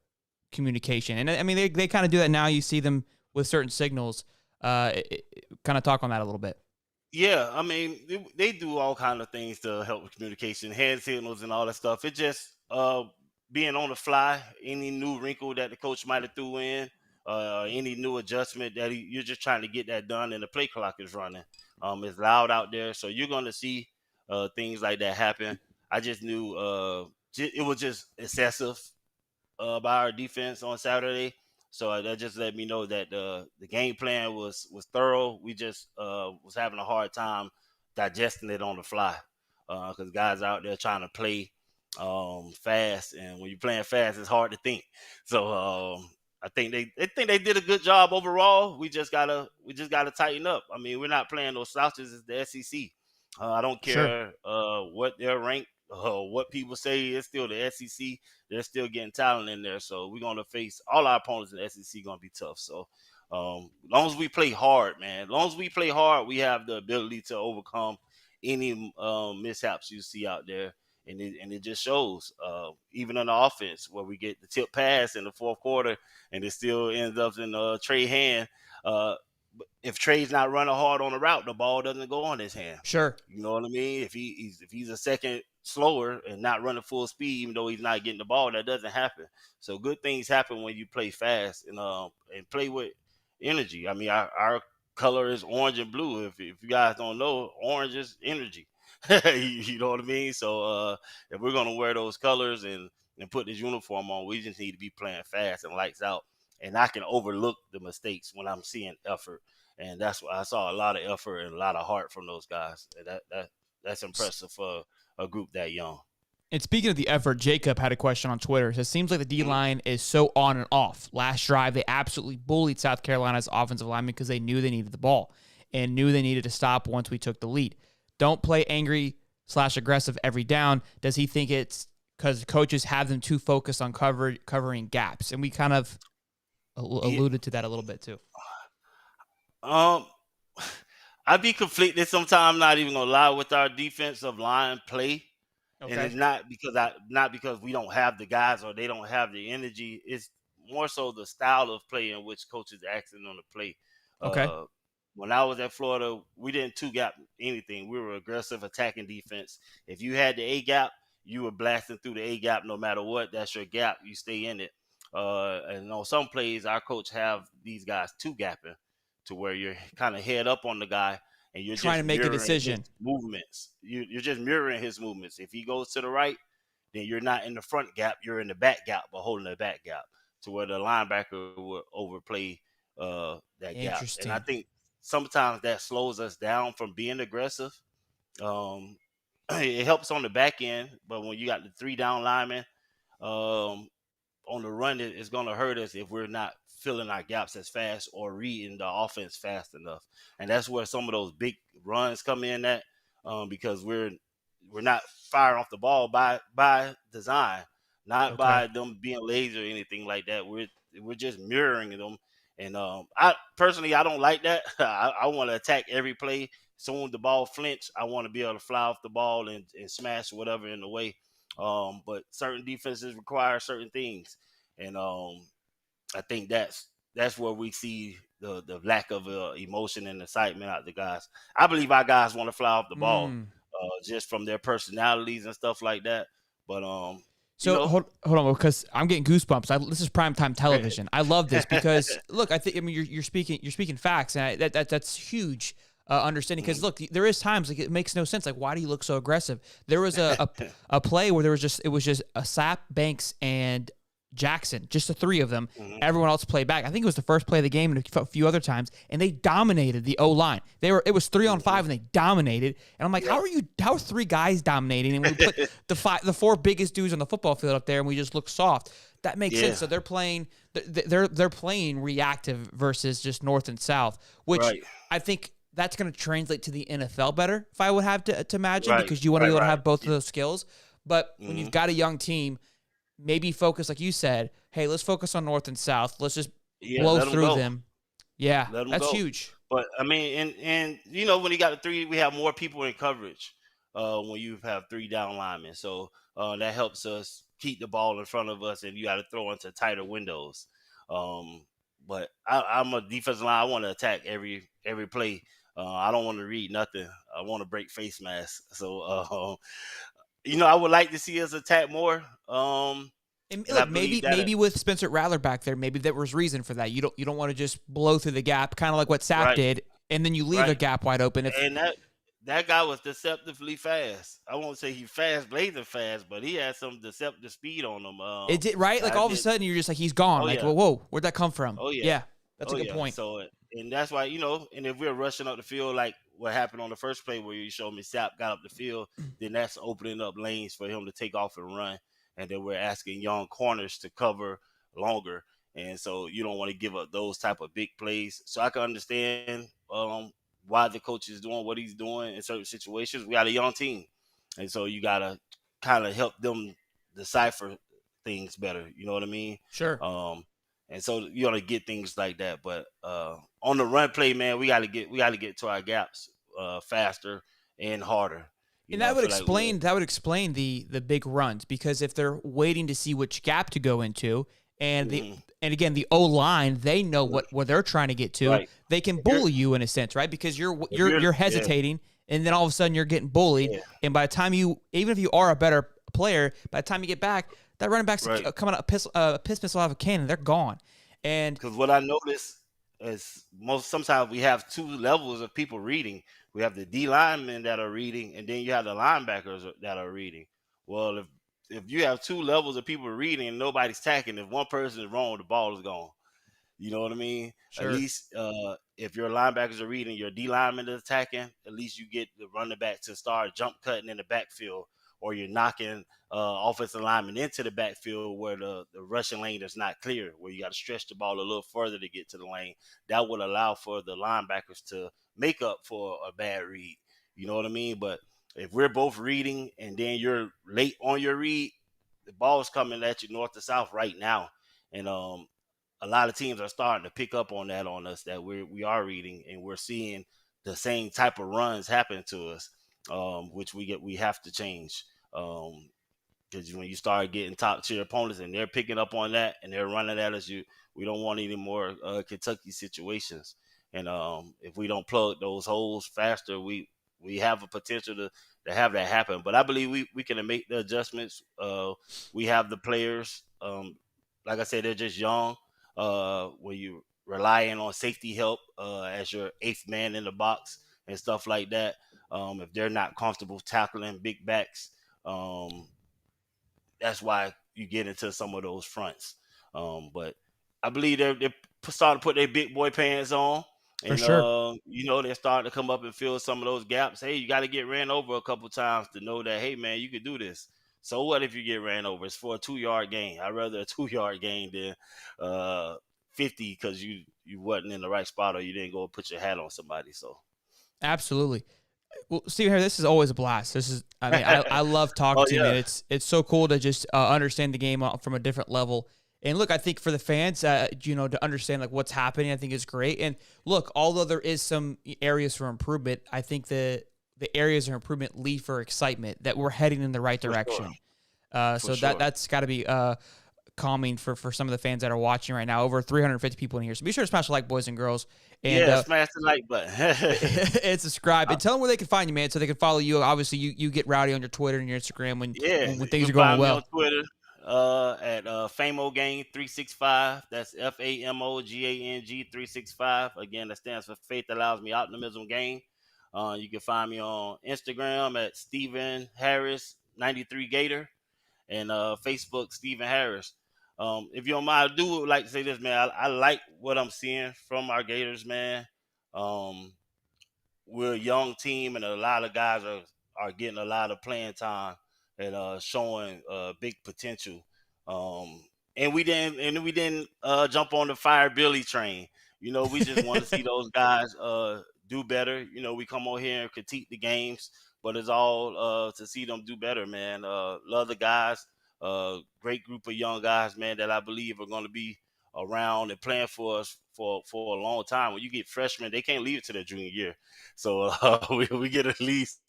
communication? And I mean, they kind of do that now. You see them with certain signals. Kind of talk on that a little bit. Yeah, I mean, they do all kind of things to help with communication, hand signals and all that stuff. It just being on the fly, any new wrinkle that the coach might have threw in, any new adjustment that you're just trying to get that done, and the play clock is running. It's loud out there, so you're going to see things like that happen. I just knew it was just excessive by our defense on Saturday. So that just let me know that the game plan was thorough. We just was having a hard time digesting it on the fly because guys out there trying to play fast, and when you're playing fast, it's hard to think. So I think they did a good job overall. We just gotta tighten up. I mean, we're not playing those slouches. It's the SEC. I don't care what they're ranked. What people say, is still the SEC. They're still getting talent in there, so we're gonna face all our opponents in the SEC. Gonna be tough. So, as long as we play hard, man. As long as we play hard, we have the ability to overcome any mishaps you see out there, and it just shows. Even on the offense, where we get the tip pass in the fourth quarter, and it still ends up in Trey hand. If Trey's not running hard on the route, the ball doesn't go on his hand. Sure. You know what I mean? If he's a second slower and not running full speed, even though he's not getting the ball, that doesn't happen. So good things happen when you play fast and play with energy. I mean, our color is orange and blue. If you guys don't know, orange is energy. You know what I mean? So if we're gonna wear those colors and put this uniform on, we just need to be playing fast and lights out. And I can overlook the mistakes when I'm seeing effort. And that's why I saw a lot of effort and a lot of heart from those guys. And that's impressive for a group that young. And speaking of the effort, Jacob had a question on Twitter. It seems like the D-line is so on and off. Last drive, they absolutely bullied South Carolina's offensive linemen because they knew they needed the ball and knew they needed to stop once we took the lead. Don't play angry/aggressive every down. Does he think it's because coaches have them too focused on covering gaps? And we kind of alluded to that a little bit too. I'd be conflicted sometimes, not even gonna lie, with our defensive line play. Okay. And it's not because we don't have the guys or they don't have the energy. It's more so the style of play in which coaches are asking them to play. Okay. When I was at Florida, we didn't two-gap anything. We were aggressive attacking defense. If you had the A-gap, you were blasting through the A-gap no matter what. That's your gap. You stay in it. And on some plays, our coach have these guys two-gapping to where you're kind of head up on the guy and you're trying just to make a decision. Movements. You're just mirroring his movements. If he goes to the right, then you're not in the front gap. You're in the back gap, but holding the back gap to where the linebacker will overplay that gap. And I think sometimes that slows us down from being aggressive. It helps on the back end, but when you got the 3 down linemen on the run, it's going to hurt us if we're not filling our gaps as fast or reading the offense fast enough. And that's where some of those big runs come in at because we're not firing off the ball by design, not by them being lazy or anything like that. We're just mirroring them. And I don't like that. I want to attack every play. Soon as the ball flinch, I want to be able to fly off the ball and smash whatever in the way. But certain defenses require certain things. And I think that's where we see the lack of emotion and excitement out of the guys. I believe our guys want to fly off the ball just from their personalities and stuff like that. But hold on, because I'm getting goosebumps. This is primetime television. I love this because look, you're speaking facts, and that's huge. Understanding because look, there is times like it makes no sense. Like, why do you look so aggressive? There was a play where it was just a Sapp, Banks, and Jackson, just the three of them. Mm-hmm. Everyone else played back. I think it was the first play of the game and a few other times, and they dominated the O-line. It was 3-on-5, and they dominated. And I'm like, how are three guys dominating? And we put the four biggest dudes on the football field up there, and we just look soft. That makes sense. So they're playing reactive versus just north and south, which I think that's going to translate to the NFL better, if I would have to imagine, because you want to be able to have both of those skills. But when you've got a young team, maybe focus, like you said, hey, let's focus on north and south. Let's just blow through them. Yeah, that's huge. But, I mean, and you know, when you got the three, we have more people in coverage when you have three down linemen. So that helps us keep the ball in front of us, and you got to throw into tighter windows. But I'm a defensive line. I want to attack every play. I don't want to read nothing. I want to break face masks. So, you know, I would like to see us attack more. And look, maybe with Spencer Rattler back there, maybe there was reason for that. You don't want to just blow through the gap, kind of like what Sapp did, and then you leave a gap wide open. And that guy was deceptively fast. I won't say he's fast, blazing fast, but he had some deceptive speed on him. It did, right? Like all of a sudden, you're just like, he's gone. Whoa, where'd that come from? Oh yeah, yeah, that's a good point. So, and that's why, you know, and if we're rushing up the field like what happened on the first play where you showed me Sapp got up the field, then that's opening up lanes for him to take off and run. And then we're asking young corners to cover longer. And so you don't want to give up those type of big plays. So I can understand why the coach is doing what he's doing in certain situations. We got a young team. And so you got to kind of help them decipher things better. You know what I mean? Sure. And so you want to get things like that. But on the run play, man, we got to get to our gaps faster and harder. And that would explain the big runs, because if they're waiting to see which gap to go into, and again the O line, they know what they're trying to get to. They can bully you in a sense, right? Because you're hesitating, and then all of a sudden you're getting bullied. And by the time even if you are a better player, by the time you get back, that running back's coming out a piss missile out of a cannon. They're gone. And because what I noticed is sometimes we have two levels of people reading. We have the D linemen that are reading, and then you have the linebackers that are reading. Well, if you have two levels of people reading and nobody's tacking, if one person is wrong, the ball is gone. You know what I mean? Sure. At least if your linebackers are reading, your D lineman is attacking, at least you get the running back to start jump cutting in the backfield, or you're knocking offensive linemen into the backfield where the rushing lane is not clear, where you got to stretch the ball a little further to get to the lane. That would allow for the linebackers to make up for a bad read. You know what I mean? But if we're both reading and then you're late on your read, the ball's coming at you north to south right now. And a lot of teams are starting to pick up on that on us, that we are reading, and we're seeing the same type of runs happen to us, which we have to change. Because when you start getting top tier opponents and they're picking up on that and they're running at us, we don't want any more Kentucky situations. And if we don't plug those holes faster, we have a potential to have that happen. But I believe we can make the adjustments. We have the players. Like I said, they're just young. Where you relying on safety help as your eighth man in the box and stuff like that. If they're not comfortable tackling big backs, that's why you get into some of those fronts. But I believe they're starting to put their big boy pants on. And, for sure. You know, they're starting to come up and fill some of those gaps. Hey, you got to get ran over a couple times to know that, hey, man, you can do this. So what if you get ran over? It's for a 2-yard gain. I'd rather a 2-yard gain than 50 because you wasn't in the right spot or you didn't go put your hat on somebody. So absolutely. Well, Steve Harris, this is always a blast. I love talking to you, man. It's so cool to just understand the game from a different level. And look, I think for the fans, to understand like what's happening, I think is great. And look, although there is some areas for improvement, I think the areas of improvement lead for excitement that we're heading in the right direction. Sure. That's got to be calming for some of the fans that are watching right now. Over 350 people in here. So be sure to smash the like, boys and girls. And, smash the like button. And subscribe. And tell them where they can find you, man, so they can follow you. Obviously, you get rowdy on your Twitter and your Instagram when things are going well. On Twitter at FamoGang 365. That's FAMOGANG 365. Again, that stands for Faith Allows Me Optimism Gang. You can find me on Instagram at Stephen Harris 93 Gator and Facebook Stephen Harris. If you don't mind, I do like to say this, man. I like what I'm seeing from our Gators, man. Um, we're a young team, and a lot of guys are getting a lot of playing time and showing big potential. Um, and we didn't jump on the Fire Billy train. We just want to see those guys do better. We come on here and critique the games, but it's all to see them do better, man. Love the guys. Great group of young guys, man, that I believe are going to be around and playing for us for a long time. When you get freshmen, they can't leave it to their junior year. So we get at least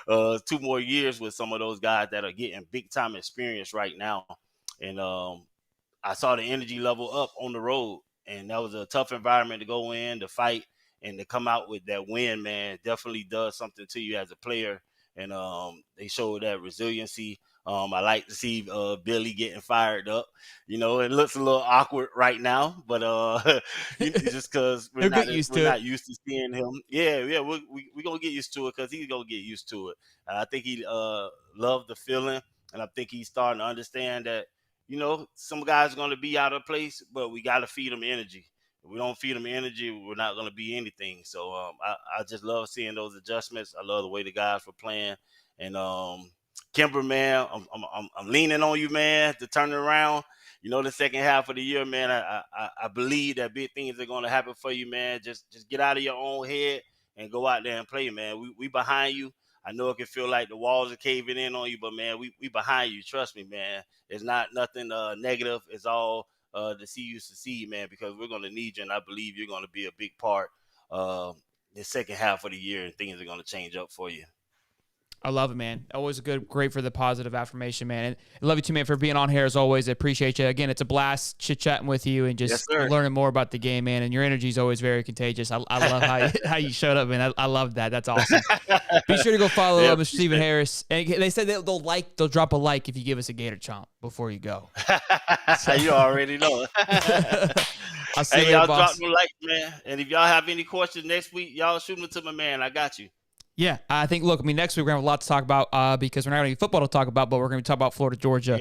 2 more years with some of those guys that are getting big time experience right now. And I saw the energy level up on the road, and that was a tough environment to go in, to fight, and to come out with that win, man, definitely does something to you as a player. And they showed that resiliency. I like to see Billy getting fired up. It looks a little awkward right now, but just because we're not used to seeing him. Yeah, we're gonna get used to it because he's gonna get used to it. And I think he loved the feeling, and I think he's starting to understand that some guys are going to be out of place, but we got to feed them energy. If we don't feed them energy, we're not going to be anything. So I just love seeing those adjustments. I love the way the guys were playing. And Kimber, man, I'm leaning on you, man, to turn it around. The second half of the year, man, I believe that big things are going to happen for you, man. Just get out of your own head and go out there and play, man. We behind you. I know it can feel like the walls are caving in on you, but, man, we behind you. Trust me, man. It's not nothing negative. It's all to see you succeed, man, because we're going to need you, and I believe you're going to be a big part the second half of the year, and things are going to change up for you. I love it, man. Always great for the positive affirmation, man. And I love you too, man, for being on here as always. I appreciate you. Again, it's a blast chit-chatting with you and just learning more about the game, man. And your energy is always very contagious. I love how you showed up, man. I love that. That's awesome. Be sure to go follow Mr. Stephen Harris. And they said they'll drop a like if you give us a Gator Chomp before you go. So. You already know. I'll see you later, y'all boss. drop the like, man. And if y'all have any questions next week, y'all shoot them to my man. I got you. Yeah, I think, look, next week we're going to have a lot to talk about because we're not going to have football to talk about, but we're going to talk about Florida, Georgia,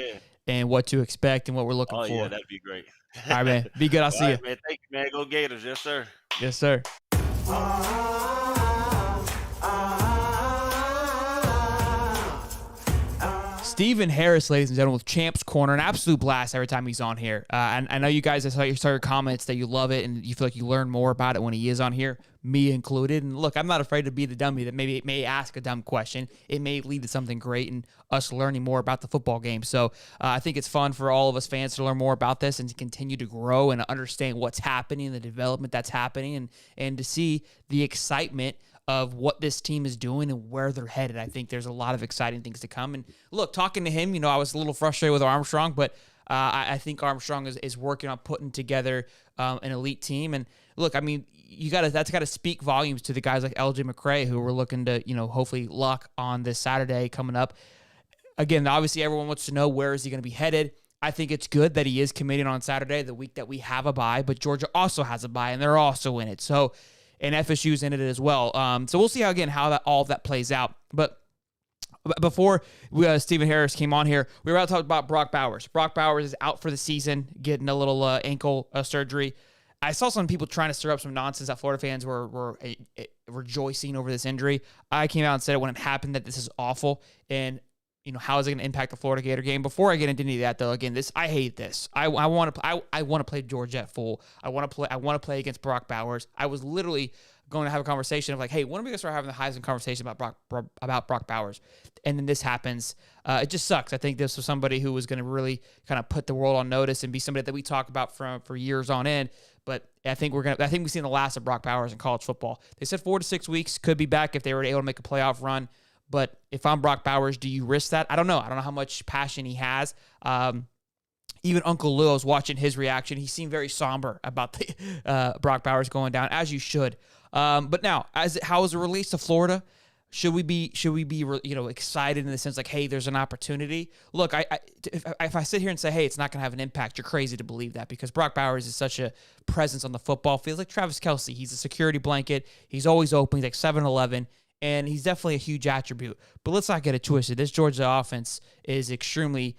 and what to expect and what we're looking for. Oh, yeah, that'd be great. All right, man. Be good. I'll see you. Man. Thank you, man. Go Gators. Yes, sir. Yes, sir. Stephen Harris, ladies and gentlemen, with Champ's Corner, an absolute blast every time he's on here. And I know you guys, I saw your comments that you love it and you feel like you learn more about it when he is on here, me included. And look, I'm not afraid to be the dummy that maybe may ask a dumb question. It may lead to something great and us learning more about the football game. So I think it's fun for all of us fans to learn more about this and to continue to grow and understand what's happening, the development that's happening, and to see the excitement of what this team is doing and where they're headed. I think there's a lot of exciting things to come. And look, talking to him, I was a little frustrated with Armstrong, but I think Armstrong is working on putting together an elite team. And look, I mean, that's got to speak volumes to the guys like LJ McCray, who we're looking to, hopefully lock on this Saturday coming up. Again, obviously everyone wants to know where is he going to be headed. I think it's good that he is committing on Saturday, the week that we have a bye, but Georgia also has a bye and they're also in it. So, and FSU's in it as well. So we'll see how all of that plays out. But before Stephen Harris came on here, we were about to talk about Brock Bowers. Brock Bowers is out for the season, getting a little ankle surgery. I saw some people trying to stir up some nonsense that Florida fans were rejoicing over this injury. I came out and said it when it happened that this is awful, and how is it going to impact the Florida Gator game? Before I get into any of that, though, again, I hate this. I want to play Georgia at full. I want to play against Brock Bowers. I was literally going to have a conversation of like, hey, when are we going to start having the Heisman conversation about Brock Bowers? And then this happens. It just sucks. I think this was somebody who was going to really kind of put the world on notice and be somebody that we talk about for years on end. But I think we've seen the last of Brock Bowers in college football. They said 4 to 6 weeks, could be back if they were able to make a playoff run. But if I'm Brock Bowers, do you risk that? I don't know. I don't know how much passion he has. Even Uncle Lou, I was watching his reaction. He seemed very somber about the Brock Bowers going down, as you should. But now, how is it released to Florida? Should we be excited in the sense like, hey, there's an opportunity? Look, if I sit here and say, hey, it's not going to have an impact, you're crazy to believe that because Brock Bowers is such a presence on the football field. Like Travis Kelce, he's a security blanket. He's always open. He's like 7-Eleven. and he's definitely a huge attribute. But let's not get it twisted. This Georgia offense is extremely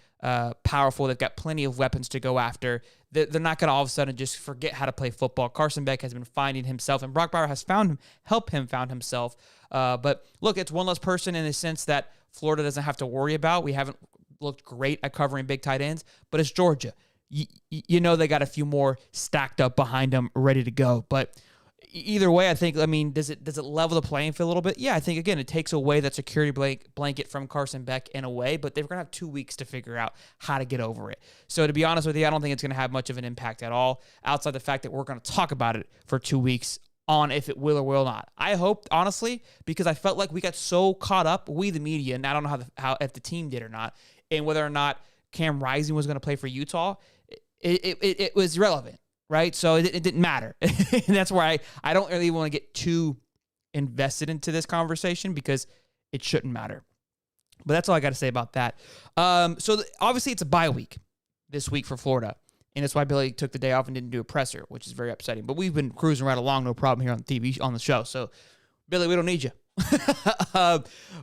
powerful. They've got plenty of weapons to go after. They're not going to all of a sudden just forget how to play football. Carson Beck has been finding himself, and Brock Bowers has helped him found himself. But look, it's one less person in the sense that Florida doesn't have to worry about. We haven't looked great at covering big tight ends, but it's Georgia. You know they got a few more stacked up behind them, ready to go. But either way, I think, does it level the playing field a little bit? Yeah, I think, again, it takes away that security blanket from Carson Beck in a way, but they're going to have 2 weeks to figure out how to get over it. So to be honest with you, I don't think it's going to have much of an impact at all, outside the fact that we're going to talk about it for 2 weeks on if it will or will not. I hope, honestly, because I felt like we got so caught up, we the media, and I don't know how if the team did or not, and whether or not Cam Rising was going to play for Utah, it was irrelevant. Right? So it didn't matter. And that's why I don't really want to get too invested into this conversation, because it shouldn't matter. But that's all I got to say about that. Obviously it's a bye week this week for Florida. And that's why Billy took the day off and didn't do a presser, which is very upsetting. But we've been cruising right along, no problem here on the show. So, Billy, we don't need you.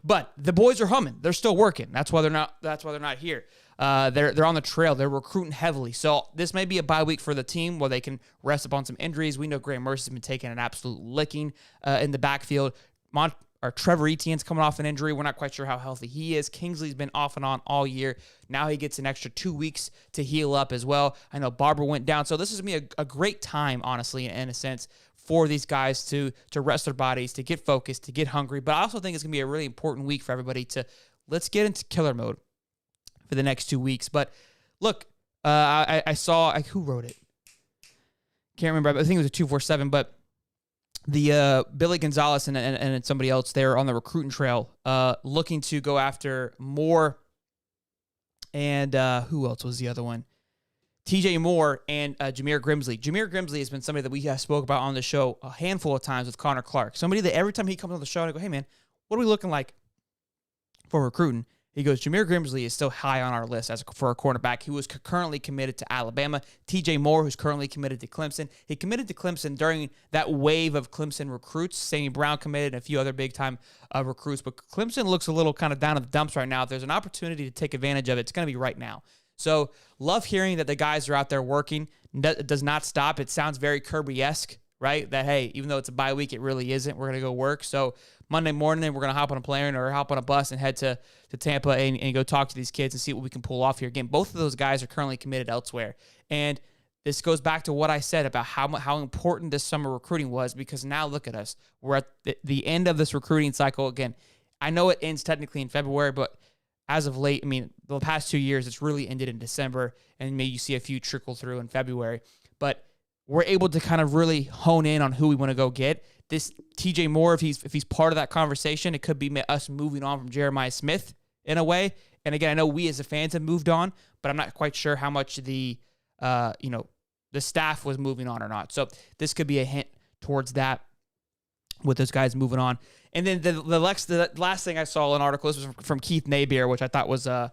But the boys are humming. They're still working. That's why they're not here. They're on the trail. They're recruiting heavily. So this may be a bye week for the team where they can rest upon some injuries. We know Graham Mercer's been taking an absolute licking in the backfield. Trevor Etienne's coming off an injury. We're not quite sure how healthy he is. Kingsley's been off and on all year. Now he gets an extra 2 weeks to heal up as well. I know Barber went down. So this is going to be a great time, honestly, in a sense, for these guys to rest their bodies, to get focused, to get hungry. But I also think it's going to be a really important week for everybody let's get into killer mode for the next 2 weeks. But look, I saw, who wrote it? Can't remember. I think it was a 247, but the Billy Gonzalez and somebody else there on the recruiting trail, looking to go after more. And who else was the other one? TJ Moore and Jameer Grimsley. Jameer Grimsley has been somebody that we have spoke about on the show a handful of times with Connor Clark. Somebody that every time he comes on the show, I go, hey, man, what are we looking like for recruiting? He goes, Jameer Grimsley is still high on our list for a cornerback. He was currently committed to Alabama. TJ Moore, who's currently committed to Clemson. He committed to Clemson during that wave of Clemson recruits. Sammy Brown committed and a few other big-time recruits. But Clemson looks a little kind of down in the dumps right now. If there's an opportunity to take advantage of it, it's going to be right now. So love hearing that the guys are out there working. It does not stop. It sounds very Kirby-esque, right? That, hey, even though it's a bye week, it really isn't. We're going to go work. So Monday morning, we're going to hop on a plane or hop on a bus and head to Tampa and go talk to these kids and see what we can pull off here. Again, both of those guys are currently committed elsewhere. And this goes back to what I said about how important this summer recruiting was, because now look at us. We're at the end of this recruiting cycle. Again, I know it ends technically in February, but as of late, the past 2 years, it's really ended in December, and maybe you see a few trickle through in February. But we're able to kind of really hone in on who we want to go get. This TJ Moore, if he's part of that conversation, it could be us moving on from Jeremiah Smith in a way. And again, I know we as the fans have moved on, but I'm not quite sure how much the staff was moving on or not. So this could be a hint towards that with those guys moving on. And then the last thing I saw in an article, this was from Keith Nabier, which I thought was the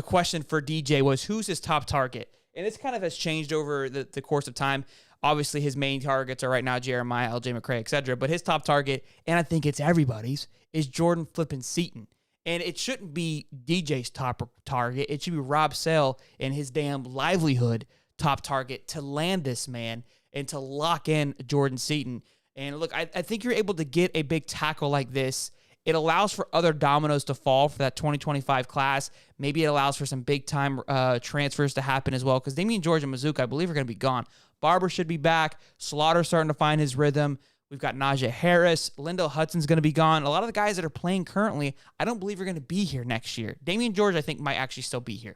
question for DJ was, who's his top target? And this kind of has changed over the course of time. Obviously, his main targets are right now Jeremiah, LJ McCray, etc. But his top target, and I think it's everybody's, is Jordan flippin' Seaton. And it shouldn't be DJ's top target. It should be Rob Sale and his damn livelihood top target to land this man and to lock in Jordan Seaton. And look, I think you're able to get a big tackle like this. It allows for other dominoes to fall for that 2025 class. Maybe it allows for some big-time transfers to happen as well, because Damian George and Mazuka, I believe, are going to be gone. Barber should be back. Slaughter's starting to find his rhythm. We've got Najee Harris. Lindell Hudson's going to be gone. A lot of the guys that are playing currently, I don't believe are going to be here next year. Damian George, I think, might actually still be here,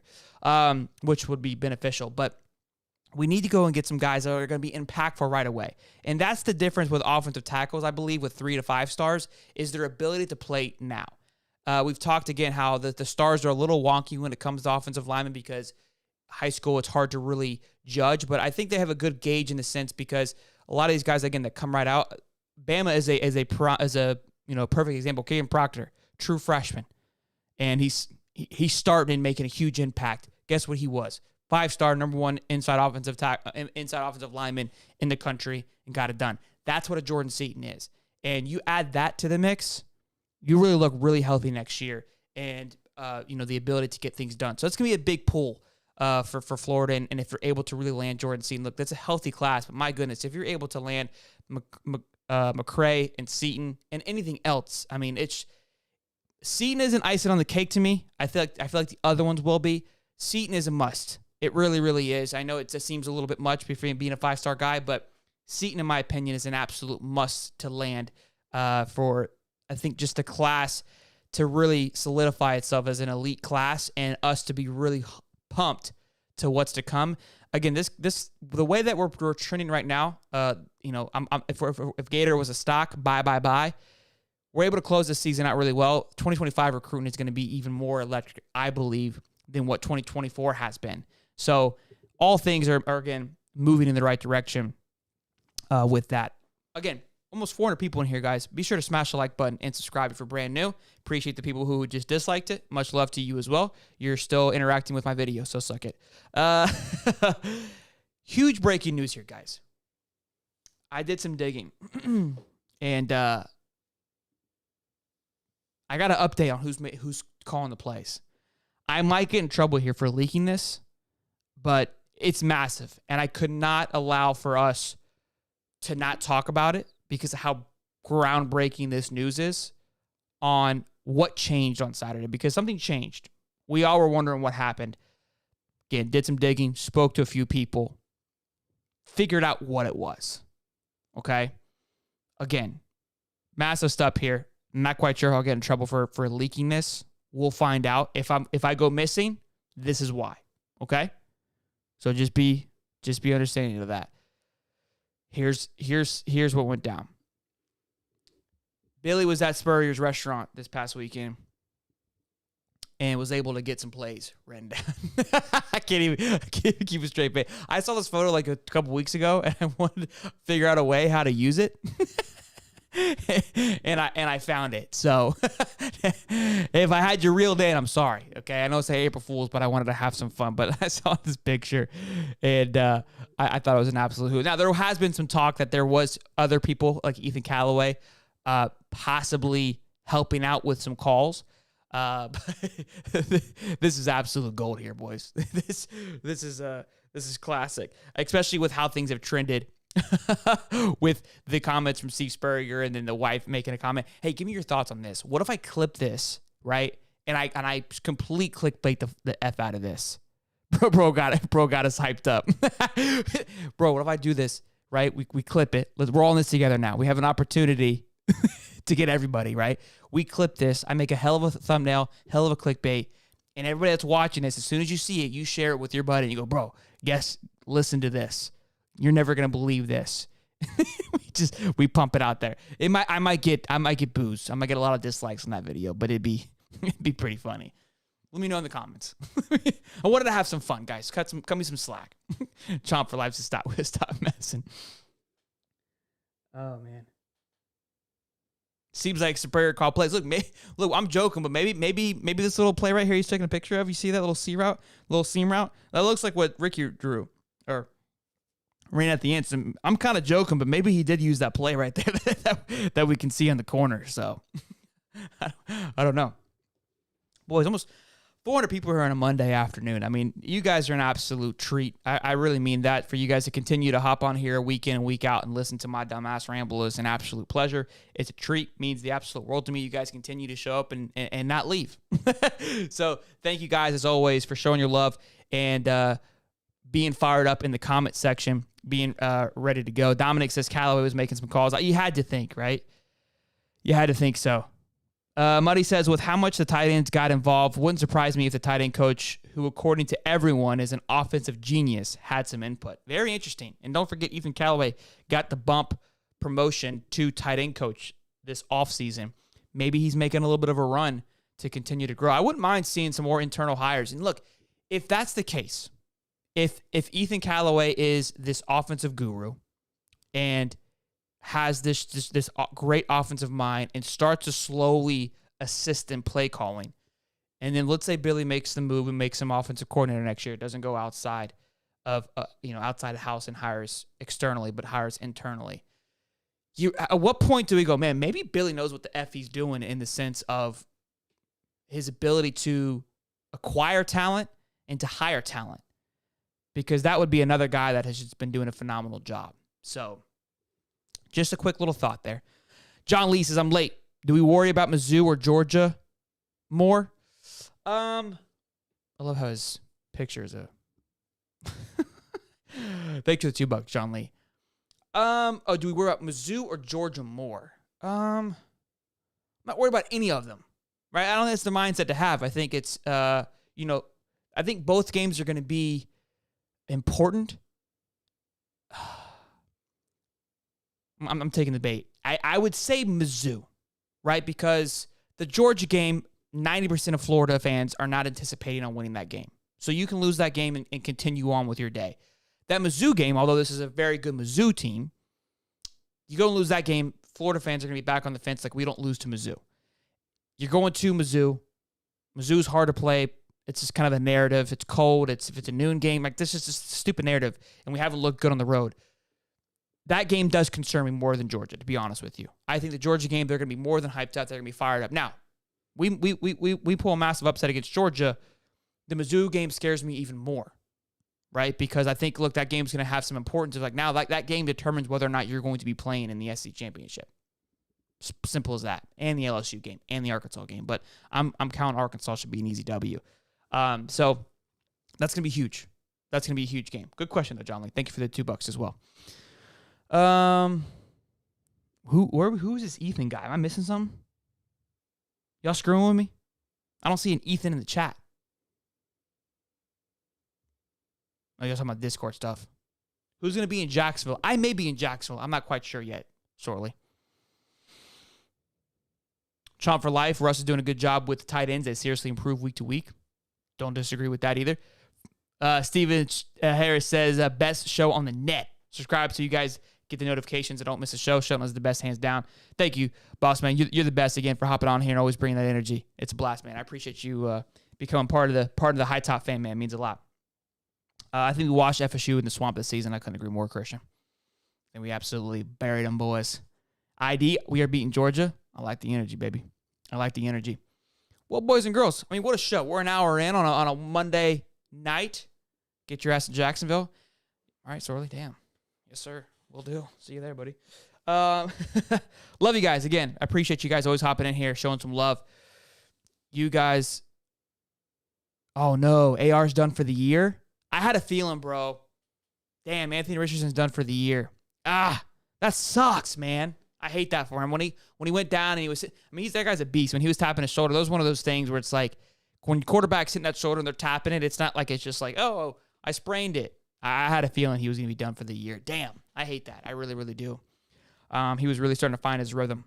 which would be beneficial. But we need to go and get some guys that are going to be impactful right away. And that's the difference with offensive tackles, I believe, with 3 to 5 stars, is their ability to play now. We've talked again how the stars are a little wonky when it comes to offensive linemen, because high school, it's hard to really judge. But I think they have a good gauge in the sense, because a lot of these guys, again, that come right out, Bama is a perfect example. Caden Proctor, true freshman. And he's starting and making a huge impact. Guess what he was? 5-star, number 1 inside offensive lineman in the country, and got it done. That's what a Jordan Seaton is. and you add that to the mix, you really look really healthy next year, and the ability to get things done. So it's gonna be a big pull for Florida, and if you're able to really land Jordan Seaton, look, that's a healthy class. But my goodness, if you're able to land McCray and Seaton and anything else, I mean, Seaton isn't icing on the cake to me. I feel like the other ones will be. Seaton is a must. It really, really is. I know it just seems a little bit much for being a 5-star guy, but Seaton, in my opinion, is an absolute must to land for, I think, just a class to really solidify itself as an elite class and us to be really pumped to what's to come. Again, this the way that we're trending right now, if Gator was a stock, buy. We're able to close this season out really well. 2025 recruiting is going to be even more electric, I believe, than what 2024 has been. So all things are again, moving in the right direction with that. Again, almost 400 people in here, guys. Be sure to smash the like button and subscribe if you're brand new. Appreciate the people who just disliked it. Much love to you as well. You're still interacting with my video, so suck it. Huge breaking news here, guys. I did some digging, and I got an update on who's calling the plays. I might get in trouble here for leaking this, but it's massive, and I could not allow for us to not talk about it because of how groundbreaking this news is on what changed on Saturday, because something changed. We all were wondering what happened. Again, did some digging, spoke to a few people, figured out what it was. Okay? Again, massive stuff here. I'm not quite sure how I'll get in trouble for leaking this. We'll find out. If I go missing, this is why. Okay? So just be understanding of that. Here's what went down. Billy was at Spurrier's restaurant this past weekend and was able to get some plays written down. I can't even keep a straight face. I saw this photo like a couple weeks ago, and I wanted to figure out a way how to use it. and I found it. So if I had your real name, I'm sorry. Okay, I know it's April Fool's, but I wanted to have some fun. But I saw this picture, and I thought it was an absolute hoot. Now there has been some talk that there was other people like Ethan Callaway possibly helping out with some calls. This is absolute gold here, boys. This is classic, especially with how things have trended. With the comments from Steve Spurrier and then the wife making a comment, hey, give me your thoughts on this. What if I clip this, right? And I complete clickbait the F out of this. Bro got us hyped up. Bro, what if I do this, right? We clip it. We're all in this together now. We have an opportunity to get everybody, right? We clip this. I make a hell of a thumbnail, hell of a clickbait. And everybody that's watching this, as soon as you see it, you share it with your buddy and you go, bro, listen to this. You're never gonna believe this. we pump it out there. I might get boos. I might get a lot of dislikes on that video, but it'd be pretty funny. Let me know in the comments. I wanted to have some fun, guys. Cut me some slack. Chomp for life to stop messing. Oh man. Seems like Superior call plays. Look, I'm joking, but maybe this little play right here he's taking a picture of. You see that little seam route? That looks like what Ricky drew or ran at the end. So I'm kind of joking, but maybe he did use that play right there that we can see on the corner. So I don't know. Boys, almost 400 people here on a Monday afternoon. I mean, you guys are an absolute treat. I really mean that. For you guys to continue to hop on here week in and week out and listen to my dumbass ramble is an absolute pleasure. It's a treat. Means the absolute world to me. You guys continue to show up and not leave. So thank you guys, as always, for showing your love and being fired up in the comment section, being ready to go. Dominic says Callaway was making some calls. You had to think, right? You had to think so. Muddy says, with how much the tight ends got involved, wouldn't surprise me if the tight end coach, who according to everyone is an offensive genius, had some input. Very interesting. And don't forget, Ethan Callaway got the bump promotion to tight end coach this offseason. Maybe he's making a little bit of a run to continue to grow. I wouldn't mind seeing some more internal hires. And look, if that's the case, if Ethan Callaway is this offensive guru and has this great offensive mind and starts to slowly assist in play calling, and then let's say Billy makes the move and makes him offensive coordinator next year, doesn't go outside of outside the house and hires externally, but hires internally. At what point do we go, man, maybe Billy knows what the F he's doing in the sense of his ability to acquire talent and to hire talent? Because that would be another guy that has just been doing a phenomenal job. So just a quick little thought there. John Lee says, I'm late. Do we worry about Mizzou or Georgia more? I love how his picture is a... Thanks for the $2, John Lee. Do we worry about Mizzou or Georgia more? I'm not worried about any of them, right? I don't think it's the mindset to have. I think it's, I think both games are going to be important. I'm taking the bait. I would say Mizzou, right? Because the Georgia game, 90% of Florida fans are not anticipating on winning that game. So you can lose that game and continue on with your day. That Mizzou game, although this is a very good Mizzou team, you go and lose that game, Florida fans are going to be back on the fence like we don't lose to Mizzou. You're going to Mizzou. Mizzou's hard to play. It's just kind of a narrative. It's cold. If it's a noon game, like this is just a stupid narrative, and we haven't looked good on the road. That game does concern me more than Georgia, to be honest with you. I think the Georgia game, they're going to be more than hyped up. They're going to be fired up. Now, we pull a massive upset against Georgia. The Mizzou game scares me even more, right? Because I think, look, that game's going to have some importance. Of now, that game determines whether or not you're going to be playing in the SEC championship. Simple as that. And the LSU game and the Arkansas game. But I'm counting Arkansas should be an easy W. So that's going to be huge. That's going to be a huge game. Good question, though, John Lee. Thank you for the $2 as well. Who is this Ethan guy? Am I missing something? Y'all screwing with me? I don't see an Ethan in the chat. Oh, you're talking about Discord stuff. Who's going to be in Jacksonville? I may be in Jacksonville. I'm not quite sure yet. Shortly. Chomp for life. Russ is doing a good job with the tight ends. They seriously improve week to week. Don't disagree with that either. Steven Harris says, best show on the net. Subscribe so you guys get the notifications and don't miss a show. Shelton is the best, hands down. Thank you, boss man. You're the best again for hopping on here and always bringing that energy. It's a blast, man. I appreciate you becoming part of the High Top fan, man. It means a lot. I think we watched FSU in the swamp this season. I couldn't agree more, Christian. And we absolutely buried them, boys. ID, we are beating Georgia. I like the energy, baby. I like the energy. Well, boys and girls, I mean, what a show. We're an hour in on a Monday night. Get your ass to Jacksonville. All right, Sorley, damn. Yes, sir. Will do. See you there, buddy. Love you guys. Again, I appreciate you guys always hopping in here, showing some love. You guys. Oh, no. AR's done for the year? I had a feeling, bro. Damn, Anthony Richardson's done for the year. That sucks, man. I hate that for him. When he went down and he was, that guy's a beast. When he was tapping his shoulder, that was one of those things where it's like, when quarterbacks hitting that shoulder and they're tapping it, it's not like it's just like, oh, I sprained it. I had a feeling he was going to be done for the year. Damn, I hate that. I really, really do. He was really starting to find his rhythm.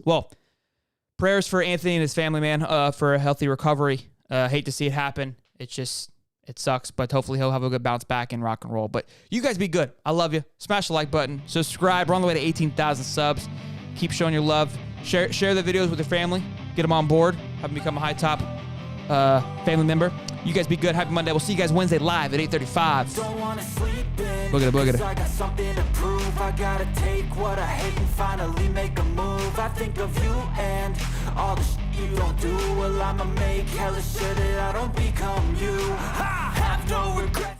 Well, prayers for Anthony and his family, man, for a healthy recovery. Hate to see it happen. It sucks, but hopefully he'll have a good bounce back and rock and roll. But you guys be good. I love you. Smash the like button. Subscribe. We're on the way to 18,000 subs. Keep showing your love. Share the videos with your family. Get them on board. Have them become a High Top family member. You guys be good. Happy Monday. We'll see you guys Wednesday live at 8:35. Boogity. I got something to prove. I gotta take what I hate and finally make a move. I think of you and all the shit you don't do. Well, I'ma make hella sure that I don't become you. I have no regrets.